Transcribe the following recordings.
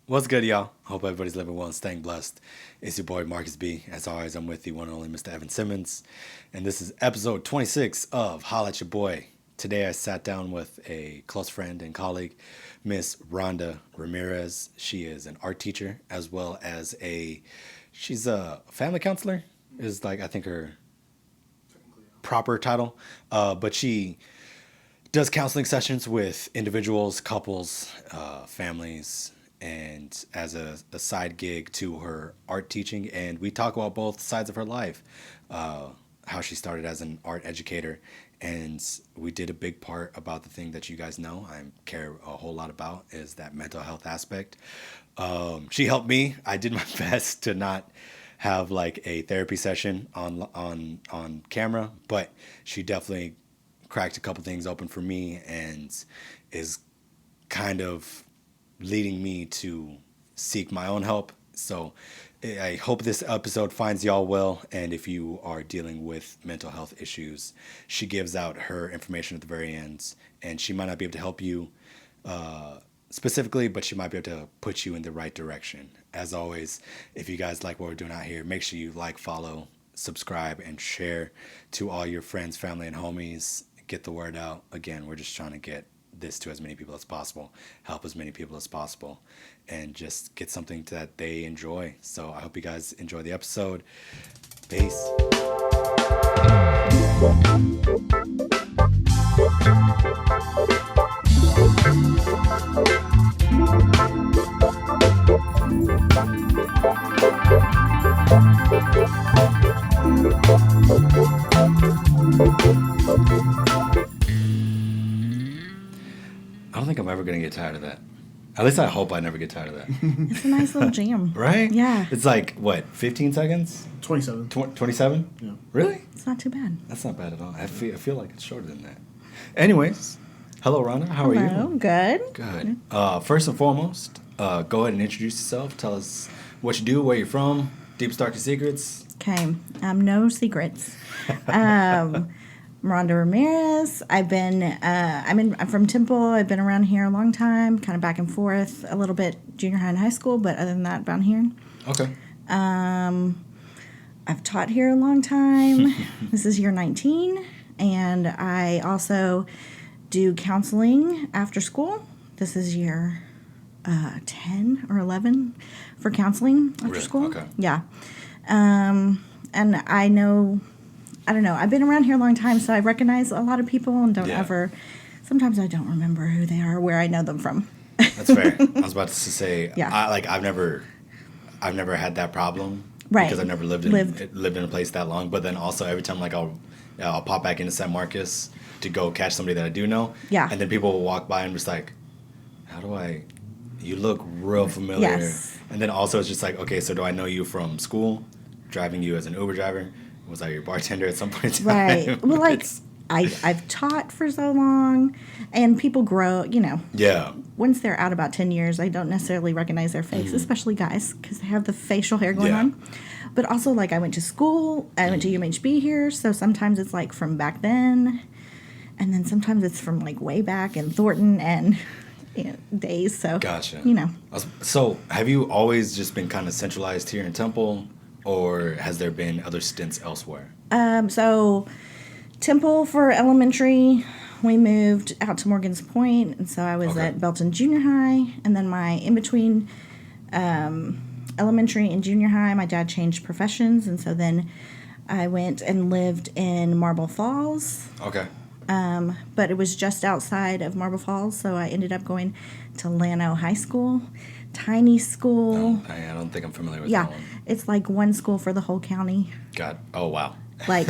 What's good, y'all? Hope everybody's living well and staying blessed. It's your boy Marcus B. As always, I'm with the one and only Mr. Evan Simmons, and this is episode 26 of Holla at Your Boy. Today, I sat down with a close friend and colleague, Miss Rhonda Ramirez. She is an art teacher as well as she's a family counselor. Is like I think her proper title, but she does counseling sessions with individuals, couples, families, and as a side gig to her art teaching. And we talk about both sides of her life, how she started as an art educator. And we did a big part about the thing that you guys know I care a whole lot about is that mental health aspect. She helped me. I did my best to not have like a therapy session on camera, but she definitely cracked a couple things open for me and is kind of leading me to seek my own help. So I hope this episode finds y'all well. And if you are dealing with mental health issues, she gives out her information at the very end. And she might not be able to help you specifically, but she might be able to put you in the right direction. As always, if you guys like what we're doing out here, make sure you like, follow, subscribe, and share to all your friends, family, and homies. Get the word out. Again, we're just trying to get this to as many people as possible, help as many people as possible, and just get something that they enjoy. So I hope you guys enjoy the episode. Peace. I don't think I'm ever going to get tired of that. At least I hope I never get tired of that. It's a nice little jam. Right? Yeah. It's like, what, 15 seconds? 27. 27? Yeah. Really? It's not too bad. That's not bad at all. I feel like it's shorter than that. Anyways, hello, Rhonda. How are you? Hello, good. Good. First and foremost, go ahead and introduce yourself. Tell us what you do, where you're from, deepest, darkest secrets. Okay, no secrets. I'm Rhonda Ramirez. I'm from Temple. I've been around here a long time, kind of back and forth, a little bit junior high and high school, but other than that, down here. Okay. I've taught here a long time. This is year 19, and I also do counseling after school. This is year 10 or 11 for counseling after Really? school. Okay. Yeah. And I don't know. I've been around here a long time, so I recognize a lot of people and sometimes I don't remember who they are, where I know them from. That's fair. I was about to say, Yeah. I've never had that problem. Right. Because I've never lived in a place that long. But then also every time like I'll pop back into San Marcos to go catch somebody that I do know. Yeah. And then people will walk by and just like, you look real familiar. Yes. And then also it's just like, okay, so do I know you from school, driving you as an Uber driver? Was I your bartender at some point in time? Right. Well, like, I've taught for so long, and people grow, Yeah. Once they're out about 10 years, I don't necessarily recognize their face, especially guys, because they have the facial hair going on. But also, like, I went to school. I went to UMHB here, so sometimes it's, like, from back then. And then sometimes it's from, like, way back in Thornton and days. So, Gotcha. So have you always just been kind of centralized here in Temple? Or has there been other stints elsewhere? So Temple for elementary, we moved out to Morgan's Point, and so I was at Belton Junior High, and then my in between elementary and junior high, my dad changed professions, and so then I went and lived in Marble Falls. Okay. But it was just outside of Marble Falls, so I ended up going to Llano High School, tiny school. I don't think I'm familiar with that one. It's like one school for the whole county. Oh, wow. Like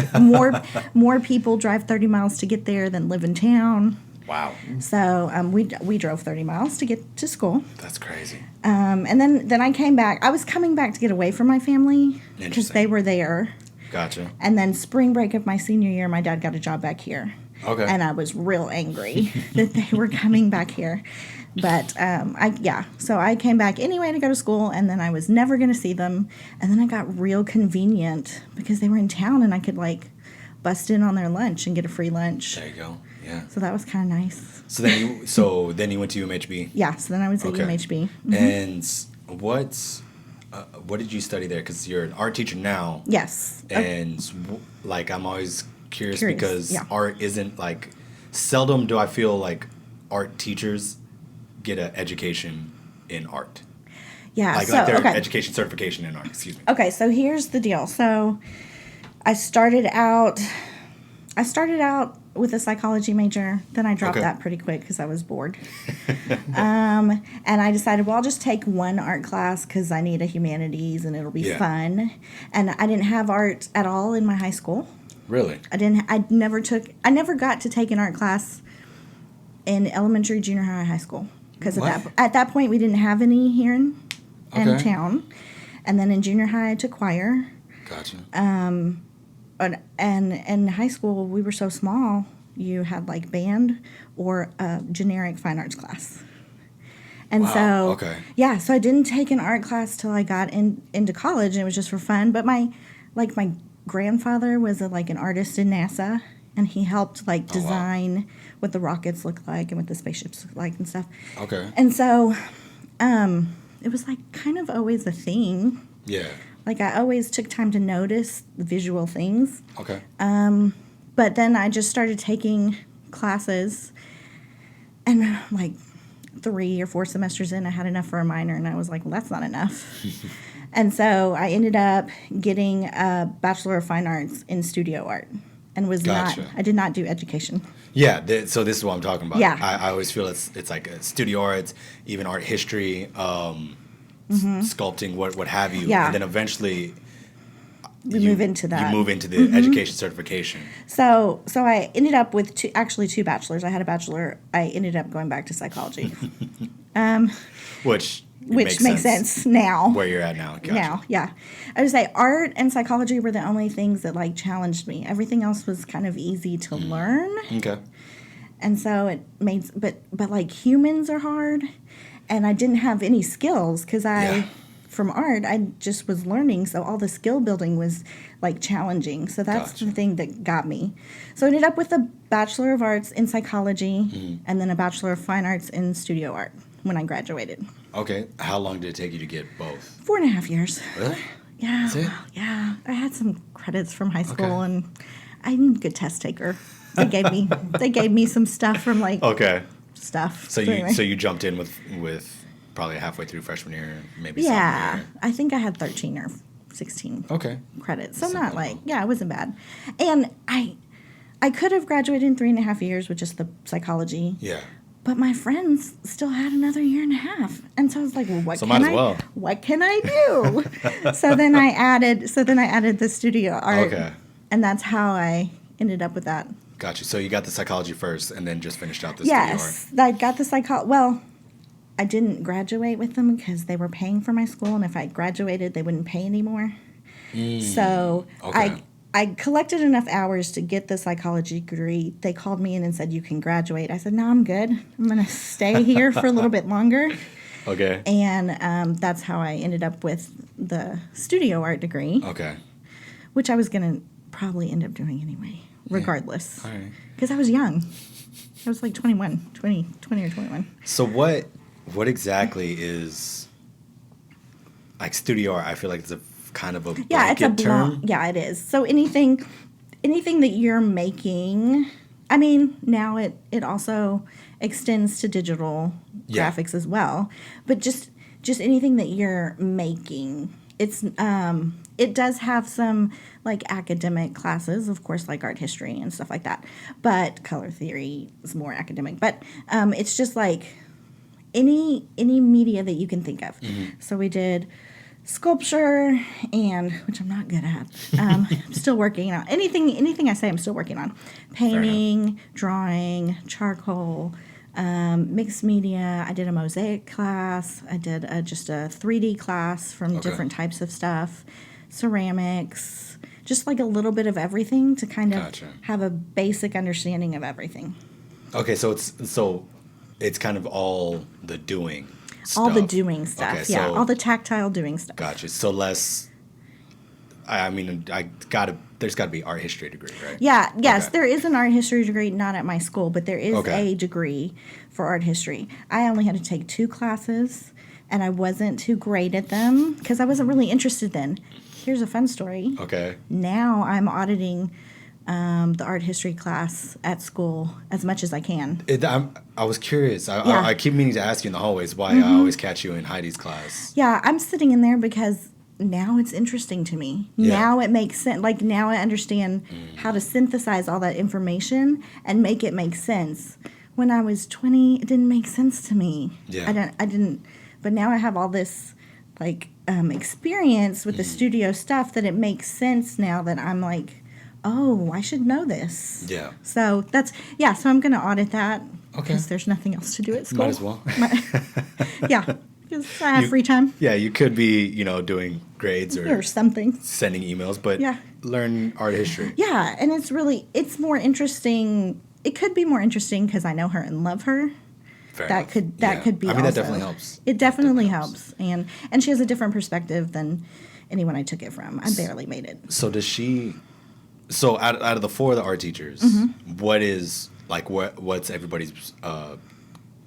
more people drive 30 miles to get there than live in town. Wow. So we drove 30 miles to get to school. That's crazy. And then I came back. I was coming back to get away from my family because they were there. Gotcha. And then spring break of my senior year, my dad got a job back here. Okay. And I was real angry that they were coming back here. But so I came back anyway to go to school, and then I was never going to see them. And then I got real convenient because they were in town, and I could like bust in on their lunch and get a free lunch. There you go. Yeah. So that was kind of nice. So then you went to UMHB. Yeah, so then I was at Okay. UMHB. And what did you study there? Because you're an art teacher now. Yes. And like I'm always curious because yeah. art isn't like seldom do I feel like art teachers get an education in art. Yeah. Like their education certification in art. Excuse me. Okay, so here's the deal. So I started out with a psychology major. Then I dropped that pretty quick because I was bored. And I decided, well, I'll just take one art class because I need a humanities and it'll be fun. And I didn't have art at all in my high school. Really? I never got to take an art class in elementary, junior high, high school. Because at that point, we didn't have any here in town. And then in junior high, I took choir. Gotcha. And in high school, we were so small, you had like band or a generic fine arts class. And so I didn't take an art class till I got into college, and it was just for fun. But my grandfather was an artist in NASA, and he helped design what the rockets look like and what the spaceships look like and stuff. Okay. And so it was kind of always a thing. Yeah. I always took time to notice the visual things. Okay. But then I just started taking classes, and 3 or 4 semesters in, I had enough for a minor, and I was like, well, that's not enough. And so I ended up getting a Bachelor of Fine Arts in studio art, and I did not do education. Yeah, so this is what I'm talking about. Yeah. I always feel it's like a studio arts, even art history, sculpting, what have you. Yeah. And then eventually you move into that. You move into the education certification. So I ended up with two bachelors. I had a bachelor. I ended up going back to psychology. Which makes sense now. Where you're at now. Gotcha. Now, yeah. I would say art and psychology were the only things that challenged me. Everything else was kind of easy to learn. Okay. And so it made, but humans are hard, and I didn't have any skills because from art, I just was learning. So all the skill building was challenging. So that's the thing that got me. So I ended up with a Bachelor of Arts in psychology and then a Bachelor of Fine Arts in studio art when I graduated. Okay. How long did it take you to get both? 4.5 years. Really? Yeah. That's it? Yeah. I had some credits from high school, and I'm a good test taker. They gave me some stuff from stuff. So you jumped in with probably halfway through freshman year, maybe sophomore year. I think I had 13 or 16 credits. So not it wasn't bad. And I could have graduated in 3.5 years with just the psychology. Yeah. But my friends still had another year and a half. And so I was like, well, what can I do? So then I added the studio art. Okay. And that's how I ended up with that. Gotcha. So you got the psychology first and then just finished out the studio art. Yes. I got the psychology. Well, I didn't graduate with them because they were paying for my school, and if I graduated, they wouldn't pay anymore. So I collected enough hours to get the psychology degree. They called me in and said, you can graduate. I said, no, I'm good. I'm going to stay here for a little bit longer. Okay. And that's how I ended up with the studio art degree. Okay. Which I was going to probably end up doing anyway, regardless. All right. Because I was young. I was 20 or 21. So what exactly is studio art? I feel like it's a kind of a blanket term. Yeah, it is. So anything that you're making, I mean, now it also extends to digital graphics as well. But just anything that you're making, it's it does have some academic classes, of course, art history and stuff like that. But color theory is more academic. But it's just any media that you can think of. So we did sculpture, which I'm not good at. I'm still working on anything I say. I'm still working on painting, drawing, charcoal, mixed media. I did a mosaic class. I did just a 3D class from different types of stuff, ceramics, just a little bit of everything to kind of have a basic understanding of everything. Okay, so it's kind of all the doing stuff. All the doing stuff, okay, all the tactile doing stuff. Gotcha. So less, I mean, there's got to be art history degree, right? Yeah, yes, Okay. there is an art history degree, not at my school, but there is Okay. a degree for art history. I only had to take 2 classes, and I wasn't too great at them because I wasn't really interested then. Here's a fun story. Okay. Now I'm auditing the art history class at school as much as I can. I was curious. Yeah. I keep meaning to ask you in the hallways why I always catch you in Heidi's class. Yeah, I'm sitting in there because now it's interesting to me. Yeah. Now it makes sense. Like, now I understand how to synthesize all that information and make it make sense. When I was 20, it didn't make sense to me. Yeah. I didn't. But now I have all this, like, experience with the studio stuff that it makes sense now that I'm like, oh, I should know this. Yeah. So so I'm going to audit that. Okay. Because there's nothing else to do at school. Might as well. Yeah. Because I have free time. Yeah, you could be, doing grades Or something. sending emails, but Yeah. learn art history. Yeah, and it's more interesting. It could be more interesting because I know her and love her. Fair That enough. could Yeah. be. I mean, also, that definitely helps. It definitely helps, and she has a different perspective than anyone I took it from. I barely made it. So does she? So out of the 4 of the art teachers, what is what's everybody's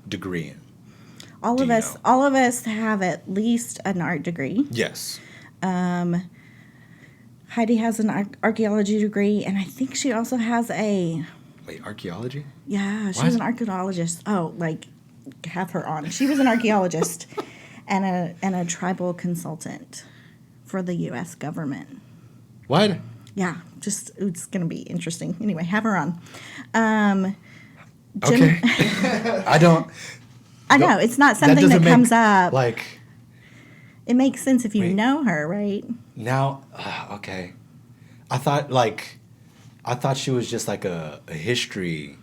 degree in? All Do of you us, know? all of us have at least an art degree. Yes. Heidi has an archaeology degree, and I think she also has a. Wait, archaeology? Yeah, she What? was an archaeologist. Oh, like, have her on. She was an archaeologist and a tribal consultant for the U.S. government. What? Yeah, just it's gonna be interesting. Anyway, have her on. Okay. I don't. I know it's not something that doesn't make, comes up. Like It makes sense if you Wait. know her, right? now. Okay. I thought she was just like a history,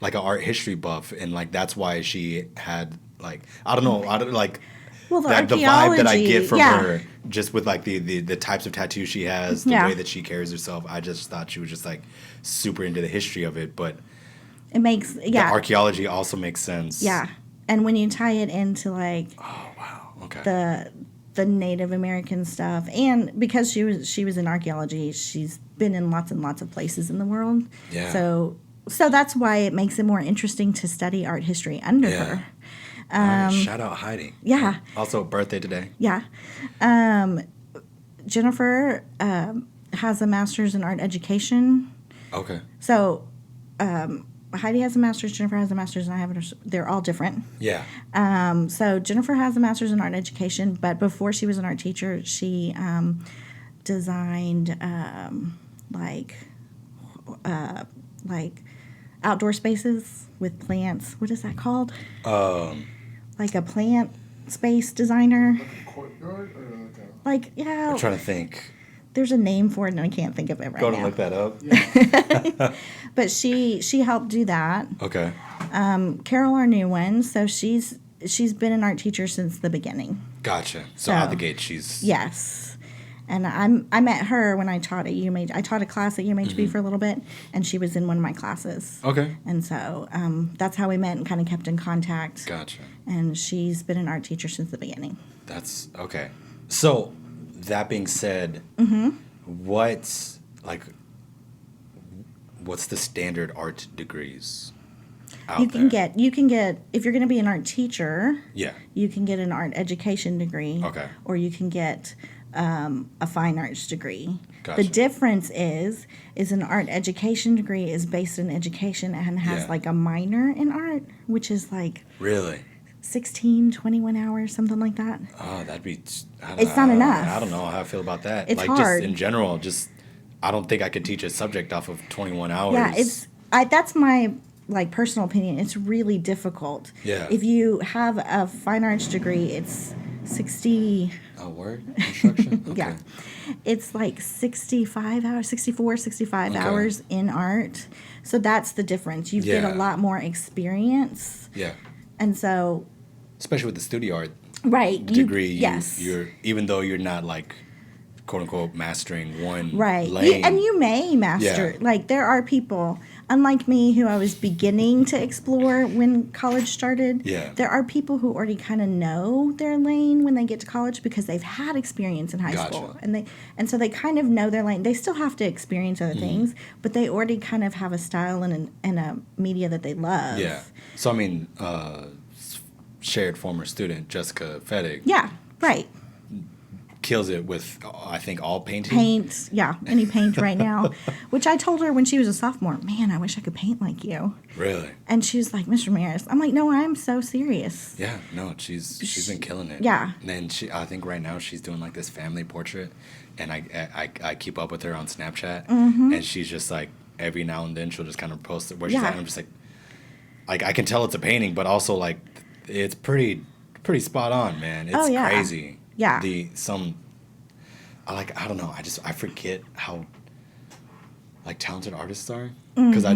like an art history buff, and like that's why she had like I don't know, Well, the the vibe that I archaeology, get from yeah. her, just with like the types of tattoos she has, the Yeah. way that she carries herself. I just thought she was just like super into the history of it, but It makes the archaeology also makes sense. yeah. And when you tie it into like Oh wow. Okay. the Native American stuff, and because she was in archaeology, she's been in lots and lots of places in the world. Yeah. So that's why it makes it more interesting to study art history under Yeah. her. All right, shout out Heidi. Yeah. Also, birthday today. Yeah. Jennifer has a master's in art education. Okay. So Heidi has a master's, Jennifer has a master's, and I have a, they're all different. Yeah. So Jennifer has a master's in art education, but before she was an art teacher, she designed like outdoor spaces with plants. What is that called? Like a plant space designer. Courtyard or like a... Like, yeah, I'm trying to think. there's a name for it, and I can't think of it right Go now. to look that up. But she helped do that. Okay. Carol, our new one, so she's been an art teacher since the beginning. Gotcha. So So- out the gate, she's Yes. And I met her when I taught at UMH. I taught a class at UMHB for a little bit, and she was in one of my classes. okay. And so that's how we met and kind of kept in contact. Gotcha. And she's been an art teacher since the beginning. That's okay. So that being said, what's the standard art degrees out You can there? get if you're going to be an art teacher, Yeah. you can get an art education degree. Okay. Or you can get a fine arts degree. Gotcha. The difference is an art education degree is based in education and has Yeah. like a minor in art, which is like Really? 16, 21 hours, something like that. Oh, that'd be. It's not enough. I don't know how I feel about that. It's like hard. just in general, I don't think I could teach a subject off of 21 hours. Yeah, that's my like personal opinion. It's really difficult. Yeah. If you have a fine arts degree, it's 60. A word instruction. Okay. Yeah. It's like 65 hours, 64, 65 Okay. hours in art. So that's the difference. You get Yeah. a lot more experience. Yeah. And so, Especially with the studio art right. degree, yes. you're even though you're not like quote unquote mastering one Right. lane. And you may master. Yeah. Like, there are people, unlike me, who I was beginning to explore when college started. Yeah. There are people who already kind of know their lane when they get to college because they've had experience in high Gotcha. school. And so they kind of know their lane. They still have to experience other things, but they already kind of have a style and a media that they love. Yeah. So, I mean, shared former student Jessica Fettig Yeah, right. kills it with, I think, all painting. Paint, yeah, any paint right now. Which I told her when she was a sophomore, man, I wish I could paint like you. Really? And she was like, Mr. Ramirez. I'm like, no, I'm so serious. Yeah, no, she's been killing it. Yeah. And then I think right now she's doing like this family portrait, and I keep up with her on Snapchat, and she's just like every now and then she'll just kind of post it where she's at, and I'm just like I can tell it's a painting, but also like it's pretty spot on, man. It's crazy. Yeah. I don't know. I forget how like talented artists are because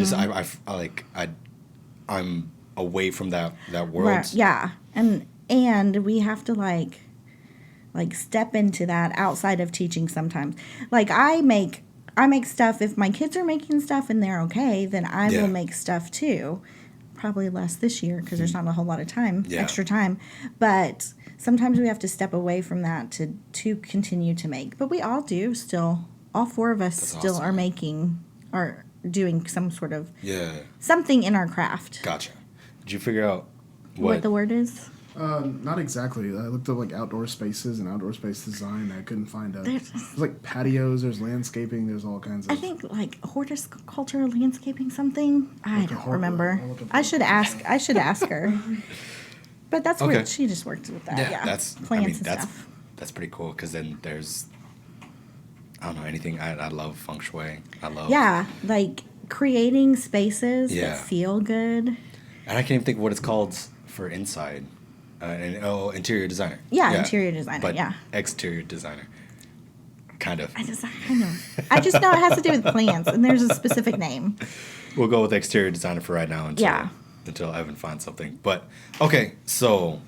I'm away from that world. Right. Yeah. And we have to like step into that outside of teaching sometimes. Like I make stuff if my kids are making stuff and they're okay, then I will make stuff too. Probably less this year because there's not a whole lot of time, extra time. But sometimes we have to step away from that to continue to make. But we all do still. All four of us still awesome. are making or doing some sort of something in our craft. Gotcha. Did you figure out What the word is? Not exactly. I looked up like outdoor spaces and outdoor space design. I couldn't find there's like patios. There's landscaping. There's all kinds of. I think like horticulture, landscaping, something. I don't remember. I should ask her. But that's weird. She just worked with that. Yeah, that's plants and stuff. That's pretty cool because then there's I don't know anything. I love feng shui. I love like creating spaces that feel good. And I can't even think of what it's called for inside. Interior designer. Yeah, interior designer. But yeah, exterior designer. Kind of. I just know it has to do with plants, and there's a specific name. We'll go with exterior designer for right now until Evan finds something. But okay, so,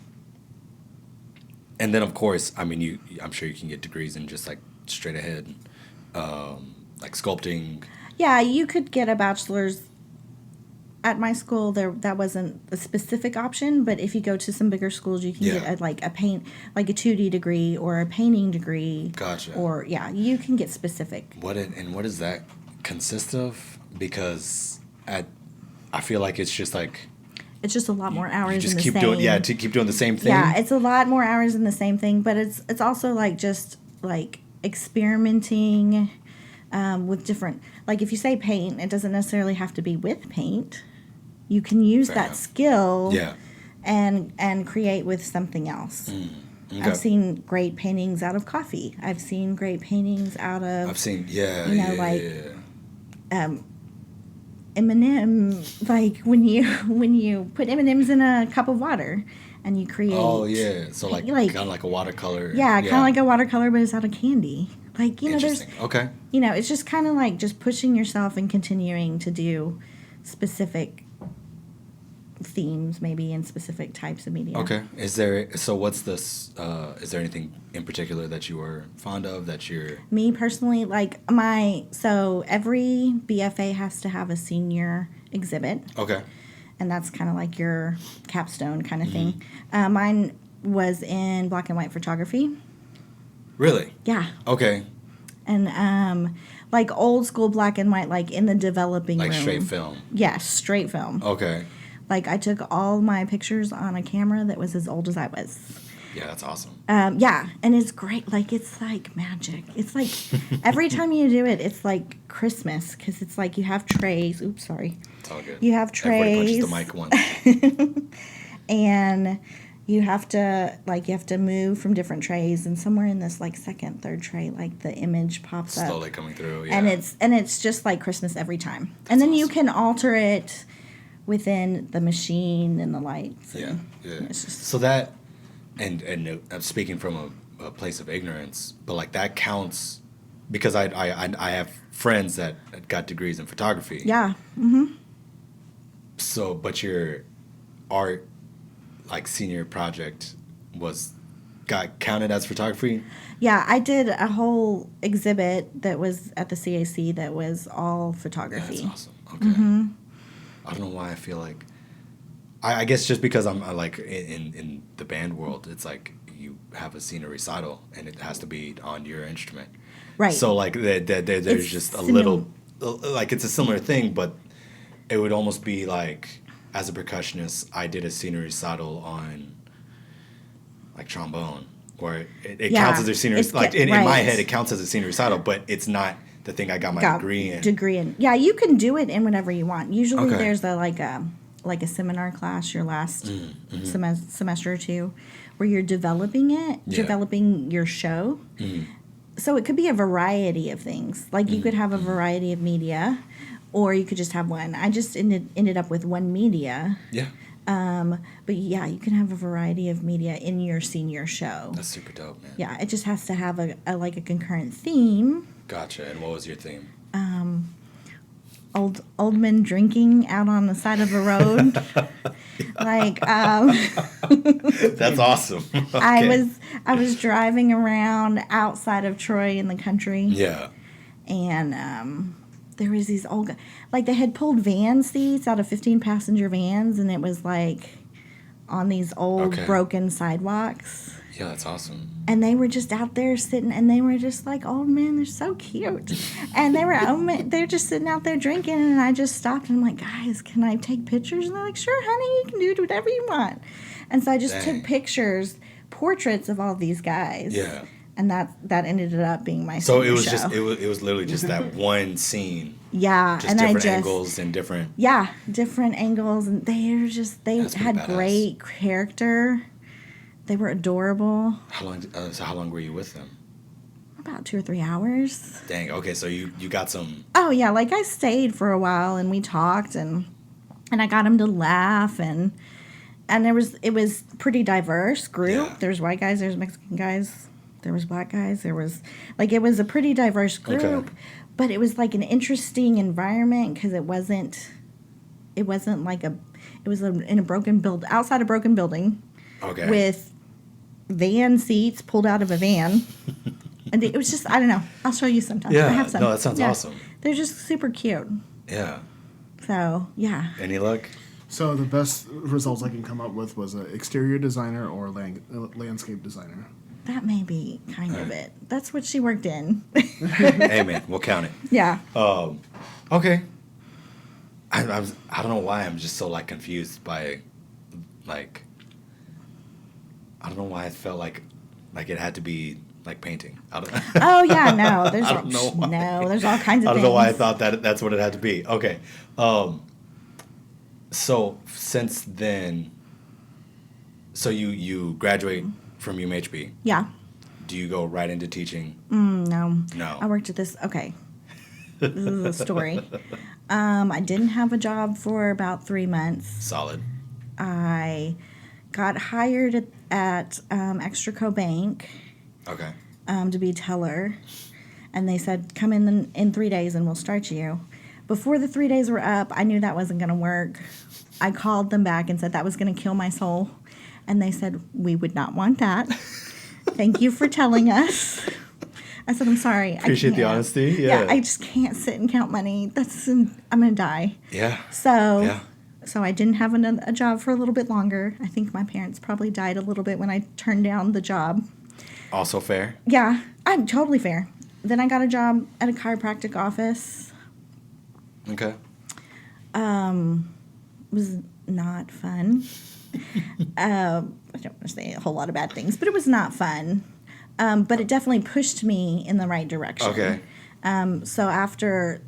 and then of course, I mean, I'm sure you can get degrees in just like straight ahead, like sculpting. Yeah, you could get a bachelor's. At my school, that wasn't a specific option, but if you go to some bigger schools, you can get a 2D degree or a painting degree. Gotcha. Or you can get specific. What does that consist of? Because I feel like it's just like it's just a lot more hours. You just in the keep same. doing to keep doing the same thing. Yeah, it's a lot more hours in the same thing, but it's also like just like experimenting with different. Like if you say paint, it doesn't necessarily have to be with paint. You can use that skill and create with something else. Okay. I've seen great paintings out of coffee. I've seen great paintings out of M&M, like when you put M&Ms in a cup of water and you create. Oh yeah, so like kind of like a watercolor. Yeah, kind of like a watercolor, but it's out of candy. Like there's okay. It's just kind of like just pushing yourself and continuing to do specific themes, maybe in specific types of media. Okay. What's this? Is there anything in particular that you were fond of that you're? Me personally, like so every BFA has to have a senior exhibit. Okay. And that's kind of like your capstone kind of thing. Mine was in black and white photography. Really? Yeah. Okay. And like old school black and white, like in the developing room. Like straight film. Yes, straight film. Okay. Like I took all my pictures on a camera that was as old as I was. Yeah, that's awesome. Yeah, and it's great. Like it's like magic. It's like every time you do it, it's like Christmas because it's like you have trays. Oops, sorry. It's all good. You have trays. Everybody punches the mic once. And you have to move from different trays, and somewhere in this like second, third tray, like the image pops up. Slowly coming through. Yeah. And it's just like Christmas every time. And then you can alter it within the machine and the lights. Yeah. So that, and I'm speaking from a place of ignorance, but like that counts because I have friends that got degrees in photography. Yeah. Mm-hmm. So, but your art, like senior project, was got counted as photography? Yeah, I did a whole exhibit that was at the CAC that was all photography. Yeah, that's awesome. Okay. I don't know why I feel like... I guess just because I'm like in the band world, it's like you have a scenery recital and it has to be on your instrument. Right. So like there's It's just a little... Like it's a similar thing, but it would almost be like, as a percussionist, I did a scenery recital on like trombone, where it counts as a scenery. Like in my head, it counts as a scenery recital, but it's not the thing I got my degree in. Yeah, you can do it in whatever you want. Usually, there's like a seminar class your last semester or two, where you're developing it, developing your show. So it could be a variety of things. Like you could have a variety of media, or you could just have one. I just ended up with one media. Yeah. But yeah, you can have a variety of media in your senior show. That's super dope, man. Yeah, it just has to have a concurrent theme. Gotcha. And what was your theme? Old men drinking out on the side of the road. That's awesome. Okay. I was driving around outside of Troy in the country. Yeah. And there was these old guys, like they had pulled van seats out of 15-passenger vans, and it was like on these old broken sidewalks. Yeah, that's awesome. And they were just out there sitting, and they were just like, "Oh man, they're so cute." And they're just sitting out there drinking, and I just stopped and I'm like, "Guys, can I take pictures?" And they're like, "Sure, honey, you can do whatever you want." And so I just took pictures, portraits of all these guys. Yeah. And that ended up being my So it was show. just it was literally just that one scene. Yeah, just and different angles and different. Yeah, different angles, and they had great character. They were adorable. How long were you with them? About 2 or 3 hours. Dang. Okay, so you got some. Oh yeah, like I stayed for a while and we talked and I got them to laugh and it was pretty diverse group. Yeah. There's white guys, there's Mexican guys, there was black guys, it was a pretty diverse group, but it was like an interesting environment because it wasn't like in a broken outside a broken building. Okay. With van seats pulled out of a van. And it was just, I don't know. I'll show you sometime. Yeah. I have some. No, that sounds awesome. They're just super cute. Yeah. So, yeah. Any luck? So the best results I can come up with was an exterior designer or landscape designer. That may be kind of it. That's what she worked in. Hey, man, we'll count it. Yeah. Okay. I don't know why I'm just so, like, confused by, like... I don't know why I felt like it had to be like painting. Oh yeah, no. There's there's all kinds of things. I don't know why I thought that's what it had to be. Okay. So since then, so you graduate from UMHB. Yeah. Do you go right into teaching? No. No. I worked at this. Okay. This is a story. I didn't have a job for about 3 months. Solid. I got hired at Extraco Bank. Okay. To be a teller, and they said, "Come in 3 days and we'll start you." Before the 3 days were up, I knew that wasn't going to work. I called them back and said that was going to kill my soul, and they said, "We would not want that. Thank you for telling us." I said, "I'm sorry. Appreciate the honesty. Yeah. I just can't sit and count money. I'm going to die." Yeah. So I didn't have a job for a little bit longer. I think my parents probably died a little bit when I turned down the job. Also fair. Yeah, I'm totally fair. Then I got a job at a chiropractic office. Okay. It was not fun. I don't want to say a whole lot of bad things, but it was not fun. But it definitely pushed me in the right direction. Okay. So after,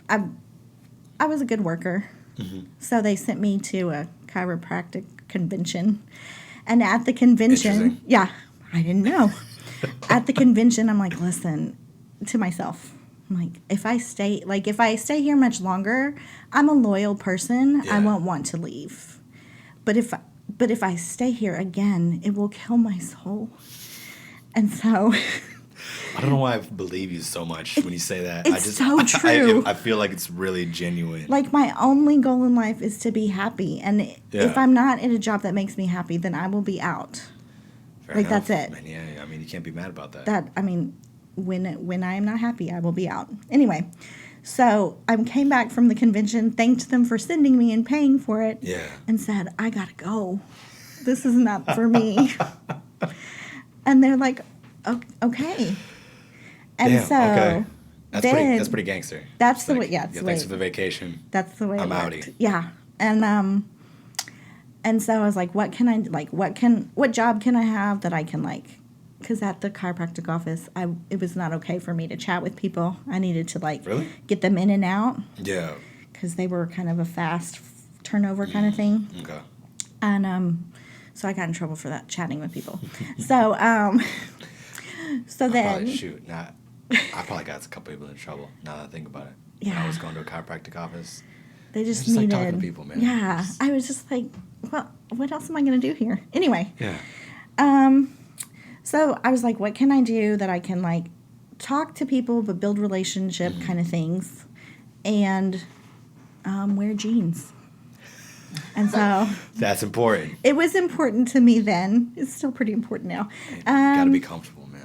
I was a good worker. Mm-hmm. So they sent me to a chiropractic convention. And at the convention, yeah, I didn't know. At the convention, I'm like, listen, to myself, I'm like, if I stay here much longer, I'm a loyal person. Yeah. I won't want to leave. But if I stay here again, it will kill my soul. And so I don't know why I believe you so much when you say that. It's so true. I feel like it's really genuine. Like, my only goal in life is to be happy. And if I'm not in a job that makes me happy, then I will be out. Fair like, enough. that's it. And yeah, I mean, you can't be mad about that. That, I mean, when I am not happy, I will be out. Anyway, so I came back from the convention, thanked them for sending me and paying for it, Yeah. and said, I gotta go. This is not for me. And they're like, okay. And Damn, so okay. then, That's pretty gangster. That's It's the way. like, Yeah, it's the thanks way. for the vacation. That's the way I'm it worked. outie. Yeah, and so I was like, what job can I have that I can like? Because at the chiropractic office, it was not okay for me to chat with people. I needed to like Really? get them in and out. Yeah. Because they were kind of a fast turnover kind of thing. Okay. And so I got in trouble for that, chatting with people. So then, I probably got a couple people in trouble now that I think about it. When Yeah. I was going to a chiropractic office. they just Just like needed. talking to people, man. Yeah, I was just like, well, what else am I going to do here? Anyway, Yeah. so I was like, what can I do that I can like talk to people but build relationship kind of things, and wear jeans. And so That's important. it was important to me then. It's still pretty important now. Gotta be comfortable, man.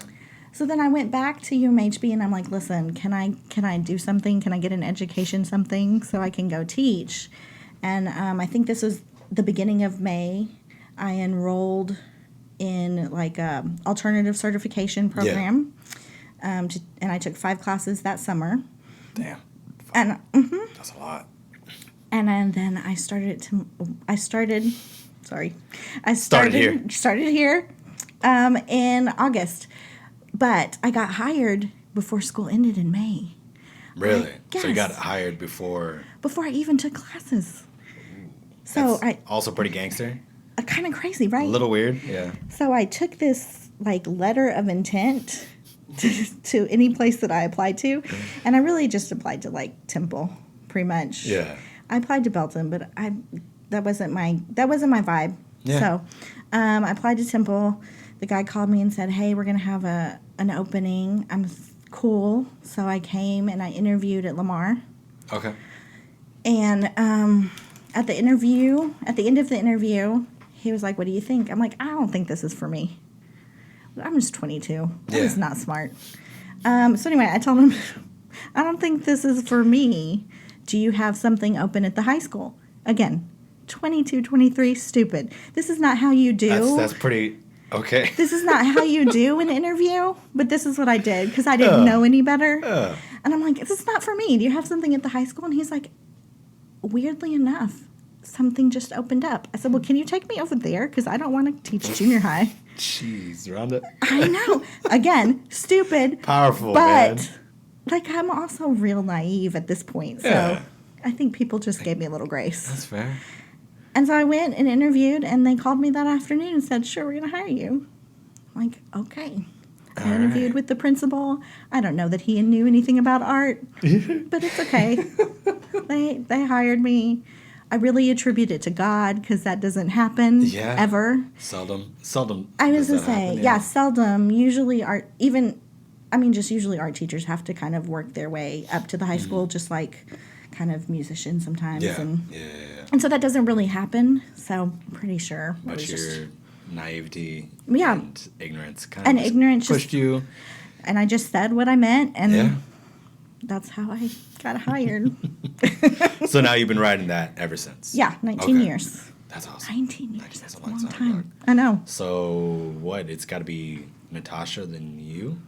So then I went back to UMHB and I'm like, listen, can I do something? Can I get an education something so I can go teach? And I think this was the beginning of May. I enrolled in like a alternative certification program, and I took 5 classes that summer. Damn. And That's a lot. and then I started here in August, but I got hired before school ended in May. Really? Yes. So you got hired before. Before I even took classes. So That's also pretty gangster. kind of crazy, right? A little weird. Yeah. So I took this like letter of intent to any place that I applied to, and I really just applied to like Temple, pretty much. Yeah. I applied to Belton, but that wasn't my vibe. Yeah. So I applied to Temple. The guy called me and said, "Hey, we're gonna have an opening." I'm cool. So I came and I interviewed at Lamar. Okay. And at the end of the interview, he was like, "What do you think?" I'm like, "I don't think this is for me. I'm just 22. That Yeah. is not smart." So anyway, I told him, "I don't think this is for me. Do you have something open at the high school?" Again, 22, 23, stupid. This is not how you do. That's pretty okay. This is not how you do an interview, but this is what I did because I didn't know any better. And I'm like, "This is not for me. Do you have something at the high school?" And he's like, "Weirdly enough, something just opened up." I said, "Well, can you take me over there? Because I don't want to teach junior high." Jeez, Rhonda. I know. Again, stupid. Powerful, but, man. like, I'm also real naive at this point. So Yeah. I think people just gave me a little grace. That's fair. And so I went and interviewed, and they called me that afternoon and said, "Sure, we're going to hire you." I'm like, okay. I interviewed with the principal. I don't know that he knew anything about art, but it's okay. They hired me. I really attribute it to God because that doesn't happen ever. Seldom. I was does going to that say, happen, seldom. Usually usually art teachers have to kind of work their way up to the high school, just like kind of musicians sometimes. Yeah. And so that doesn't really happen. So I'm pretty sure. it But was your just- naivety Yeah. and ignorance kind And of just ignorance pushed just- you. And I just said what I meant, and Yeah. that's how I got hired. So now you've been riding that ever since. Yeah, 19 Okay. years. That's awesome. 19 years. 19, That's a long time. dog. I know. So what? It's got to be Natasha than you,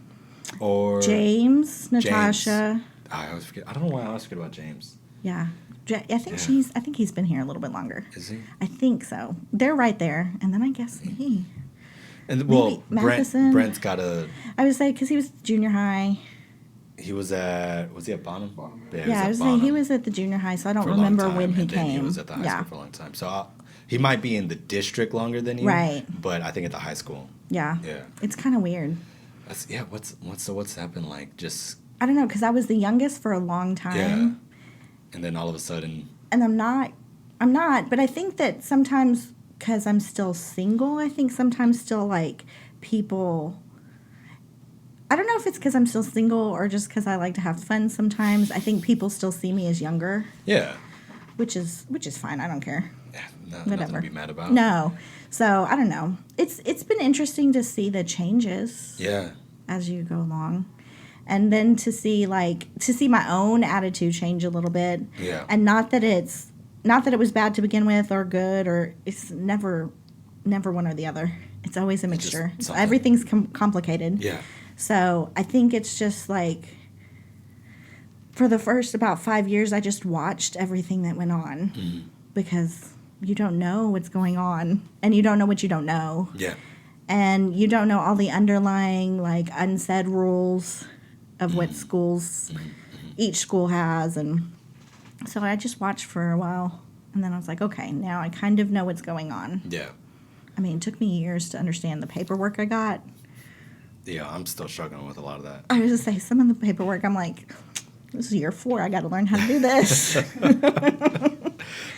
or James, Natasha. I always forget. I don't know why I always forget about James. Yeah. I think Yeah. I think he's been here a little bit longer. Is he? I think so. They're right there, and then I guess me. And well, Matheson. Brent's got a. I would say because he was junior high. He was at Bonham? Yeah, I was saying he was at the junior high, so I don't for a long remember time, when he and then came. He was at the high yeah. school for a long time. So he might be in the district longer than you. Right. But I think at the high school. Yeah. Yeah. It's kind of weird. What's happened like? Just I don't know because I was the youngest for a long time. yeah. And then all of a sudden. And I'm not, but I think that sometimes because I'm still single, I think sometimes still like people. I don't know if it's because I'm still single or just because I like to have fun sometimes. I think people still see me as younger. Yeah. Which is fine. I don't care. Nothing to be mad about. No. So, I don't know. It's been interesting to see the changes. Yeah. As you go along. And then to see my own attitude change a little bit. Yeah. And not that it was bad to begin with or good, or it's never one or the other. It's always a mixture. Everything's complicated. Yeah. So I think it's just like, for the first about 5 years, I just watched everything that went on because you don't know what's going on and you don't know what you don't know. Yeah. And you don't know all the underlying, like, unsaid rules of what each school has. And so I just watched for a while. And then I was like, okay, now I kind of know what's going on. Yeah. I mean, it took me years to understand the paperwork I got. Yeah, I'm still struggling with a lot of that. I was just say some of the paperwork, I'm like, this is year 4. I got to learn how to do this.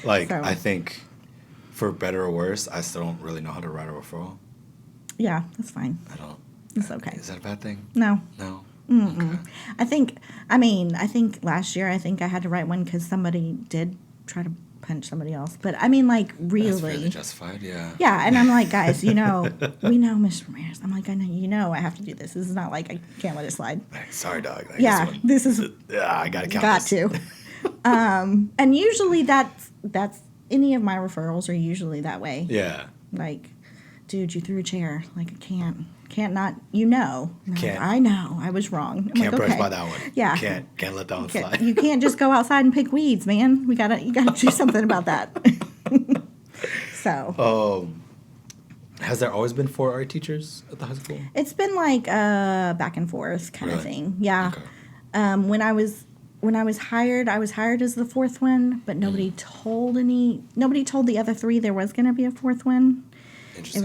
I think, for better or worse, I still don't really know how to write a referral. Yeah, that's fine. I don't. It's okay. Is that a bad thing? No. No? Mm-mm. Okay. I think last year, I think I had to write one because somebody did try to punch somebody else. But I mean, like, really. That's really justified, yeah. Yeah, and I'm like, guys, we know Miss Ramirez. I'm like, I know, I have to do this. This is not like I can't let it slide. Sorry, dog. This is. I gotta count this. Got to. And usually that's any of my referrals are usually that way. Yeah. Like, dude, you threw a chair. Like, I can't not. Can't. Like, I know, I was wrong. I'm can't like, press okay. by that one. Yeah. Can't let that one slide. You can't just go outside and pick weeds, man. You gotta do something about that. So. Has there always been 4 art teachers at the high school? It's been like back and forth kind of thing. Yeah. Okay. When I was hired as the 4th one, but nobody told the other 3 there was going to be a 4th one. Interesting.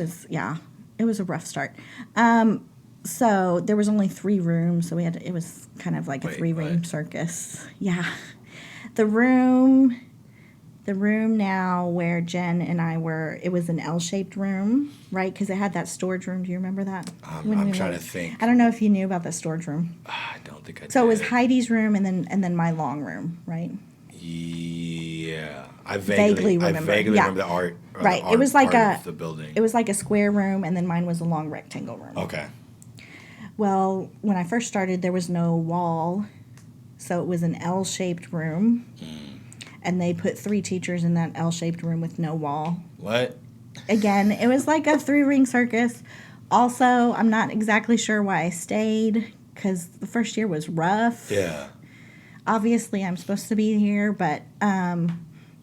It was a rough start. So there was only 3 rooms, so it was kind of like a 3-room circus. Yeah. The room now where Jen and I were, it was an L-shaped room, right? Because it had that storage room. Do you remember that? I'm trying to think. I don't know if you knew about that storage room. I don't think I did. So it was Heidi's room and then my long room, right? Yeah. I vaguely remember the art. Right. It was like the building. It was like a square room, and then mine was a long rectangle room. Okay. Well, when I first started, there was no wall, so it was an L-shaped room. And they put 3 teachers in that L-shaped room with no wall. What? Again, it was like a 3-ring circus. Also, I'm not exactly sure why I stayed, because the first year was rough. Yeah. Obviously, I'm supposed to be here, but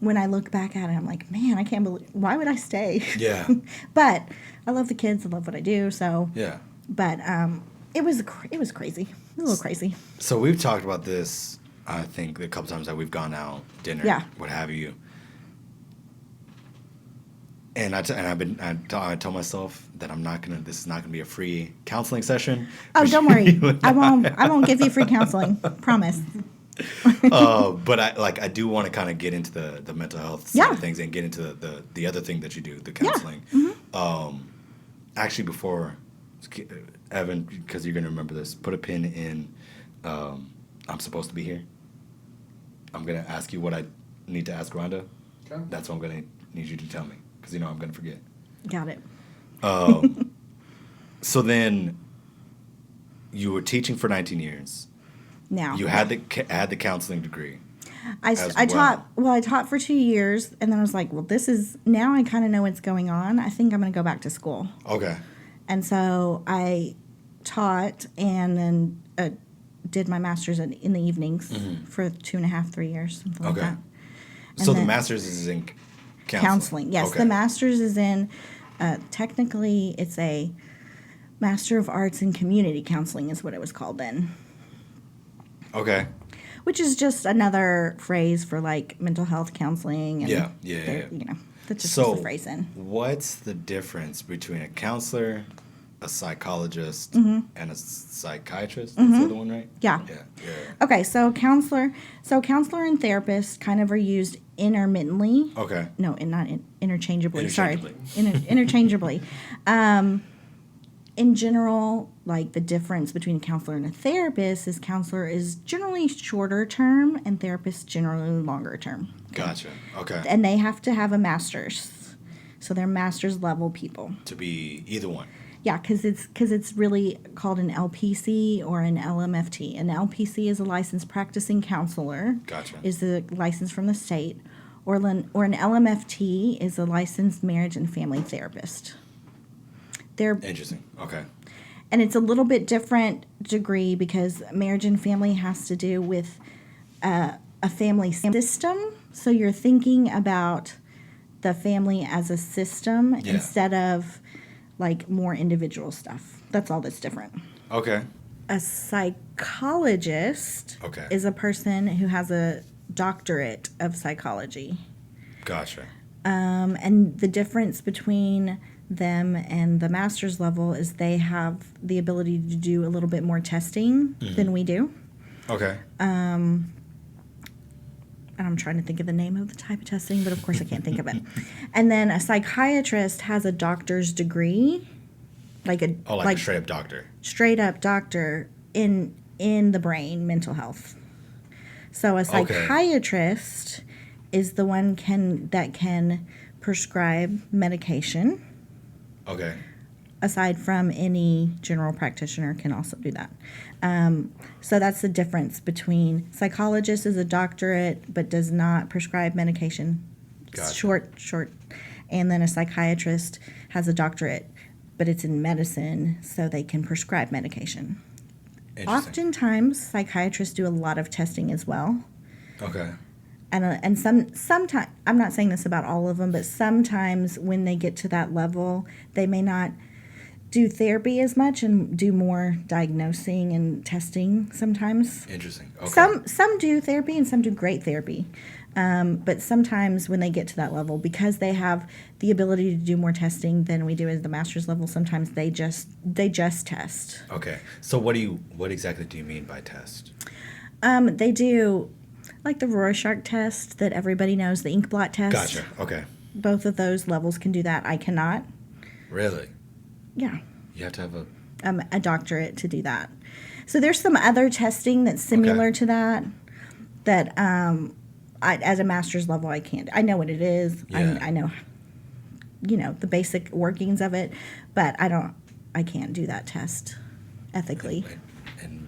when I look back at it, I'm like, man, I can't believe, why would I stay? Yeah. But I love the kids. I love what I do, so. Yeah. But it was crazy. It was a little crazy. So we've talked about this, I think, a couple times that we've gone out, dinner, what have you. And I tell myself that this is not gonna be a free counseling session. Oh, don't worry. I won't give you free counseling. Promise. But I do want to kind of get into the mental health side of things and get into the other thing that you do, the counseling. Yeah. Mm-hmm. Actually, before Evan, because you're gonna remember this, put a pin in. I'm supposed to be here. I'm gonna ask you what I need to ask Rhonda. Okay. That's what I'm gonna need you to tell me, because I'm gonna forget. Got it. So then, you were teaching for 19 years. Now you had the counseling degree. I taught for 2 years, and then I was like, well, now I kind of know what's going on. I think I'm going to go back to school. Okay. And so I taught and then did my master's in the evenings for 2.5, 3 years, something like that. And so the master's is in counseling? Yes, the master's is in, technically it's a Master of Arts in Community Counseling is what it was called then. Okay. Which is just another phrase for like mental health counseling. And yeah. That's just the phrase in. What's the difference between a counselor, a psychologist, and a psychiatrist? That's the other one, right? Yeah. Okay, so counselor and therapist kind of are used intermittently. Okay. No, not interchangeably. Sorry. Interchangeably. in general, like the difference between a counselor and a therapist is counselor is generally shorter term and therapist generally longer term. Gotcha. Okay. And they have to have a master's. So they're master's level people. To be either one. Yeah, because it's really called an LPC or an LMFT. An LPC is a licensed practicing counselor. Gotcha. Is a license from the state. Or an LMFT is a licensed marriage and family therapist. They're Interesting. Okay. And it's a little bit different degree because marriage and family has to do with a family system. So you're thinking about the family as a system instead of like more individual stuff. That's all that's different. Okay. A psychologist is a person who has a doctorate of psychology. Gotcha. And the difference between them and the master's level is they have the ability to do a little bit more testing than we do. Okay. And I'm trying to think of the name of the type of testing, but of course I can't think of it. And then a psychiatrist has a doctor's degree, like a straight up doctor. Straight up doctor in the brain, mental health. So a psychiatrist is the one that can prescribe medication. Okay. Aside from any general practitioner can also do that. So that's the difference between psychologist is a doctorate but does not prescribe medication. Gotcha. Short. And then a psychiatrist has a doctorate, but it's in medicine, so they can prescribe medication. Oftentimes, psychiatrists do a lot of testing as well. Okay. And sometimes, I'm not saying this about all of them, but sometimes when they get to that level, they may not do therapy as much and do more diagnosing and testing sometimes. Interesting. Okay. Some do therapy and some do great therapy. But sometimes when they get to that level, because they have the ability to do more testing than we do at the master's level, sometimes they just test. Okay. So what exactly do you mean by test? They do like the Rorschach test that everybody knows, the ink blot test. Gotcha. Okay. Both of those levels can do that. I cannot. Really? Yeah. You have to have a doctorate to do that. So there's some other testing that's similar to that at a master's level I can't. I know what it is. Yeah. I know, the basic workings of it, but I can't do that test ethically. And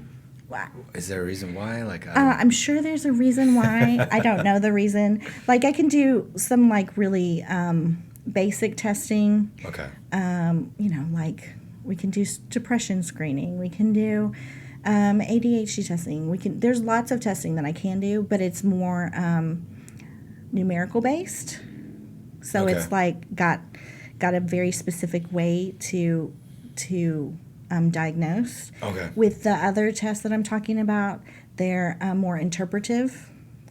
is there a reason why? I'm sure there's a reason why. I don't know the reason. Like I can do some like really basic testing. Okay. Like we can do depression screening. We can do ADHD testing. There's lots of testing that I can do, but it's more numerical based. So it's like got a very specific way to diagnose. Okay. With the other tests that I'm talking about, they're more interpretive.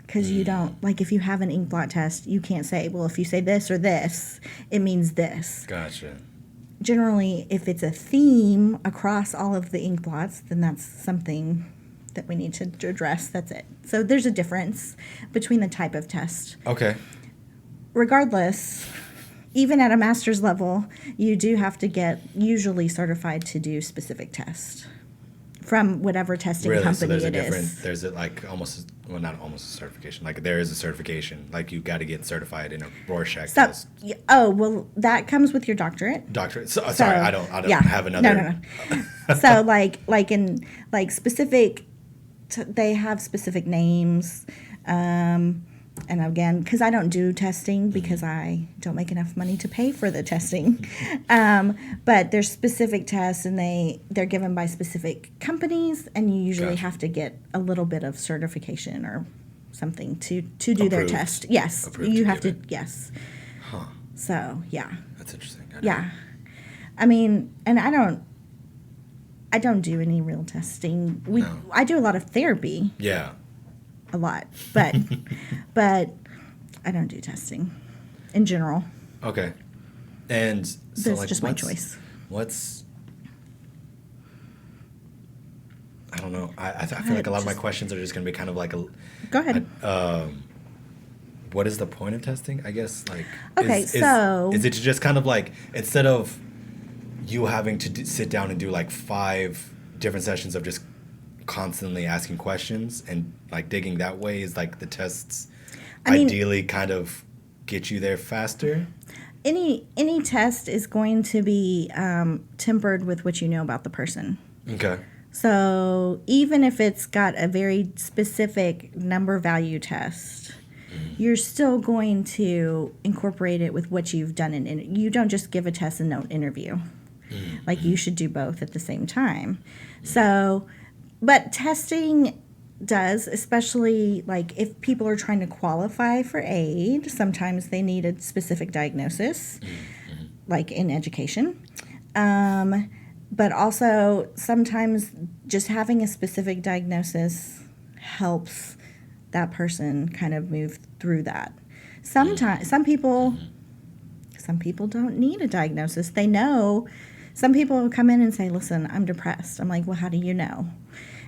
Because you don't, like if you have an ink blot test, you can't say, well, if you say this or this, it means this. Gotcha. Generally, if it's a theme across all of the ink blots, then that's something that we need to address. That's it. So there's a difference between the type of test. Okay. Regardless, even at a master's level, you do have to get usually certified to do specific tests from whatever testing company it is. There's not almost a certification. Like there is a certification. Like you got to get certified in a Rorschach test. Oh, well, that comes with your doctorate. Doctorate. Sorry, I don't have another. No. So like in specific, they have specific names. And again, because I don't do testing because I don't make enough money to pay for the testing. But there's specific tests and they're given by specific companies, and you usually have to get a little bit of certification or something to do their test. Yes. Approved you have to, yes. Huh. So, yeah. That's interesting. Yeah. I mean, and I don't do any real testing. I do a lot of therapy. Yeah. A lot, but I don't do testing in general. Okay, and so that's just my choice. I don't know. I feel like a lot of my questions are just going to be kind of like a. Go ahead. What is the point of testing? I guess Okay, is it just kind of like instead of you having to sit down and do like 5 different sessions of just constantly asking questions and like digging that way is like the tests ideally kind of get you there faster? Any test is going to be tempered with what you know about the person. Okay. So even if it's got a very specific number value test, you're still going to incorporate it with what you've done you don't just give a test and don't interview. Like you should do both at the same time. So, but testing does, especially like if people are trying to qualify for aid, sometimes they need a specific diagnosis, like in education. But also sometimes just having a specific diagnosis helps that person kind of move through that. Sometimes some people don't need a diagnosis. They know. Some people will come in and say, listen, I'm depressed. I'm like, well, how do you know?